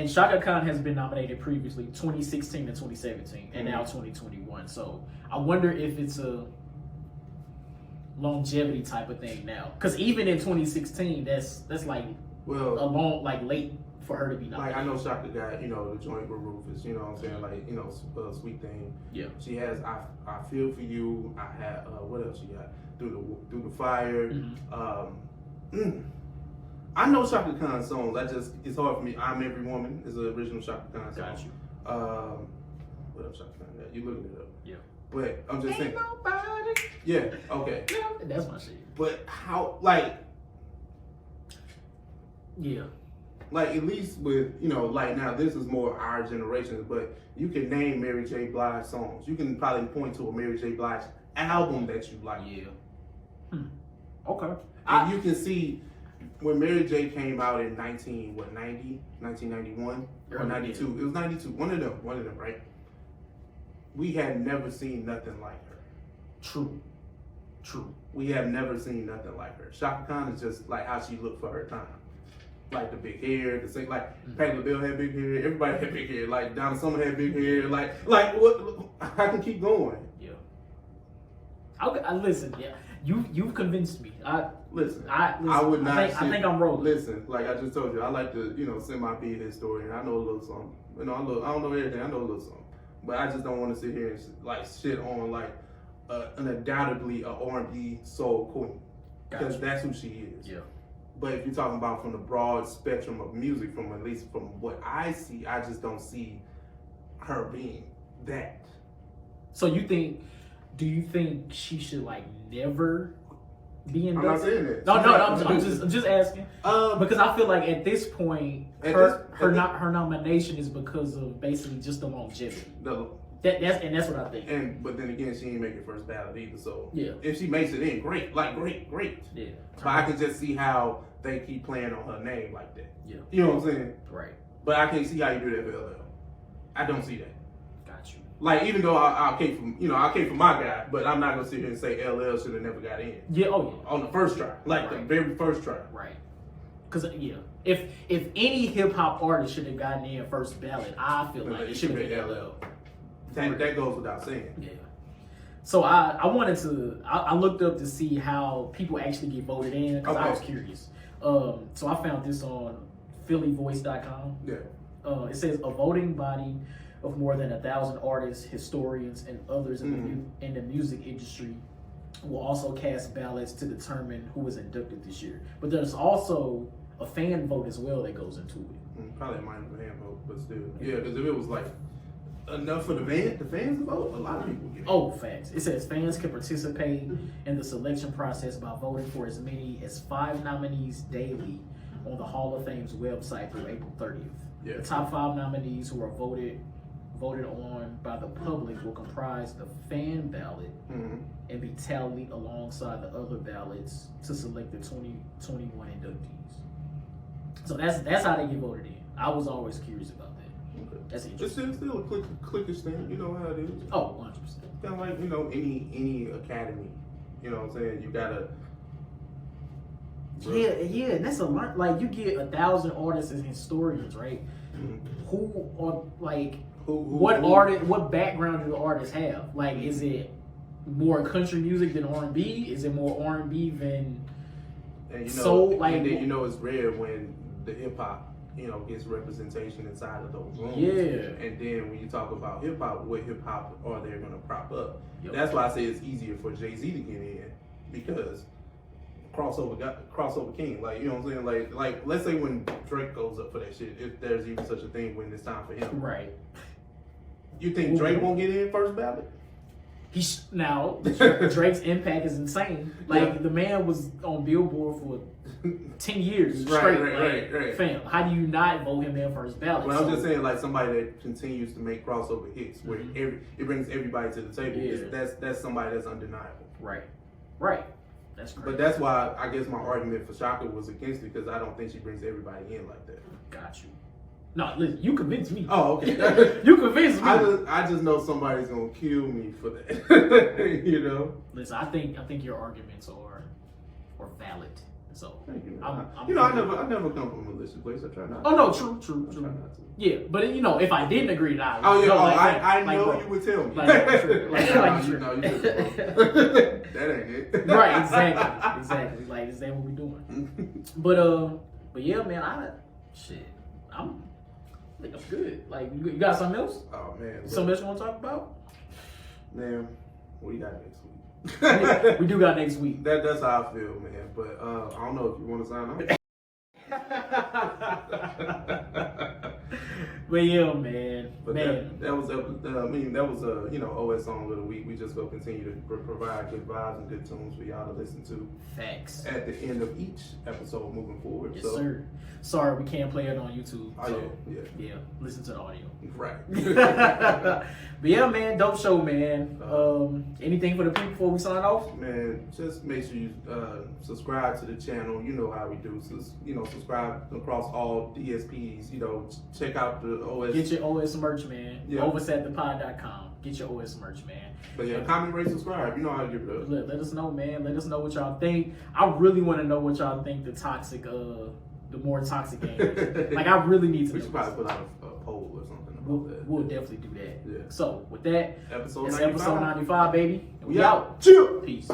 Shaka Khan has been nominated previously, 2016 and 2017, and now 2021. So I wonder if it's a longevity type of thing now. Because even in 2016, that's like late for her to be nominated. Like I know Shaka got, the joint with Rufus, you know what I'm saying? Like, Sweet Thing. Yeah. She has I Feel For You. I had what else she got? Through the Fire. I know Shaka Khan songs. It's hard for me. I'm Every Woman is the original Shaka Khan song. Got you. What else Shaka Khan got? You looking it up? Yeah. But I'm just saying. Nobody. Yeah. Okay. That's my shit. But how? Yeah. Like at least with like now this is more our generation, but you can name Mary J. Blige songs. You can probably point to a Mary J. Blige album that you like. Yeah. Okay. And you can see when Mary J. came out in 1991 or 92. It was 92. One of them, right? We had never seen nothing like her. True. We have never seen nothing like her. Shaka Khan is just like how she looked for her time. Like the big hair, Patti LaBelle had big hair, everybody had big hair, like Donna Summer had big hair, like what? I can keep going. Yeah. Okay, listen, yeah. You've convinced me. Listen, I would not. I think I'm rolling. Listen, like I just told you, I like to, semi-be a historian. I know a little something. I don't know everything. I know a little something. But I just don't want to sit here and like shit on like an undoubtedly a R&B soul queen, because that's who she is. Yeah. But if you're talking about from the broad spectrum of music, from at least from what I see, I just don't see her being that. So do you think she should like never be inducted? I'm not saying that. No, I'm just asking. Because I feel like at this point, her nomination is because of basically just the longevity. That's what I think. But then again, she ain't make it first ballot either. So yeah, if she makes it in, great. Yeah. But I can just see how they keep playing on her name like that. Yeah. You know what I'm saying? Right. But I can't see how you do that for LL. I don't see that. Got you. Like, even though I came from my guy, but I'm not gonna sit here and say LL should have never got in. Yeah. Oh yeah. On the first try, like the very first try. Right. Because if any hip hop artist should have gotten in first ballot, I feel like it should have been LL. That goes without saying. Yeah. So I looked up to see how people actually get voted in, because I was curious. So I found this on phillyvoice.com. Yeah. It says a voting body of more than 1,000 artists, historians, and others in the music industry will also cast ballots to determine who is inducted this year. But there's also a fan vote as well that goes into it. Probably a minor fan vote, but still. Yeah, because if it was like enough for the fans to vote, a lot of people get it. Oh, facts. It says fans can participate in the selection process by voting for as many as 5 nominees daily on the Hall of Fame's website through April 30th. Yeah. The top 5 nominees who are voted on by the public will comprise the fan ballot and be tallied alongside the other ballots to select the 2021 inductees. So that's how they get voted in. I was always curious about that. Okay. That's interesting. It's still a clickish thing. You know how it is. Oh, 100%. Kind of like, any academy. You know what I'm saying? You gotta. Yeah, and that's a lot. Like, you get 1,000 artists and historians, right? Who are like, what background do the artists have? Like, is it more country music than R&B? Is it more R&B than soul? Like, and then it's rare when the hip hop gets representation inside of those rooms. Yeah. And then when you talk about hip hop, what hip hop are they going to prop up? Yep. That's why I say it's easier for Jay-Z to get in, because crossover king. Like, you know what I'm saying? Like let's say when Drake goes up for that shit, if there's even such a thing when it's time for him. Right. You think Drake won't get in first ballot? Drake's impact is insane. Like, the man was on Billboard for 10 years straight. Right. Fam, how do you not vote him in first ballot? Well, I'm just saying, like, somebody that continues to make crossover hits, where it brings everybody to the table. Yeah. That's somebody that's undeniable. Right. That's great. But that's why I guess my argument for Shaka was against it, because I don't think she brings everybody in like that. Got you. No, listen, you convinced me. Oh, okay. You convinced me. I just know somebody's gonna kill me for that. Listen, I think your arguments are valid. So thank you. I'm I never come from a malicious place. I try not. Oh no, true. I try not to. Yeah, but if I didn't agree, then I would. I like, know bro, you would tell me. That ain't it. Right, exactly. Like, is that what we doing? But yeah, man, I think I'm good. Like, you got something else? Oh man, Something else you want to talk about? Man, what you got next week? We do got next week. That's how I feel, man. But I don't know if you want to sign off. But yeah, man. But that was OS Song of the Week. We just gonna continue to provide good vibes and good tunes for y'all to listen to. Facts. At the end of each episode moving forward. Yes, sir. Sorry, we can't play it on YouTube. Oh, yeah. Listen to the audio. Right. But yeah, man, dope show, man. Anything for the people before we sign off? Man, just make sure you subscribe to the channel. You know how we do. So, subscribe across all DSPs. Check out the OS. Get your OS merch, man. Yeah. Oversatthepod.com. Get your OS merch, man. But yeah, comment, rate, subscribe. You know how to give it up. Let us know, man. Let us know what y'all think. I really want to know what y'all think the more toxic game is. Like, I really need to know. We should probably put out a poll or something about that. We'll definitely do that. Yeah. So, with that, episode it's 95. episode 95, baby. We out. Chill. Peace.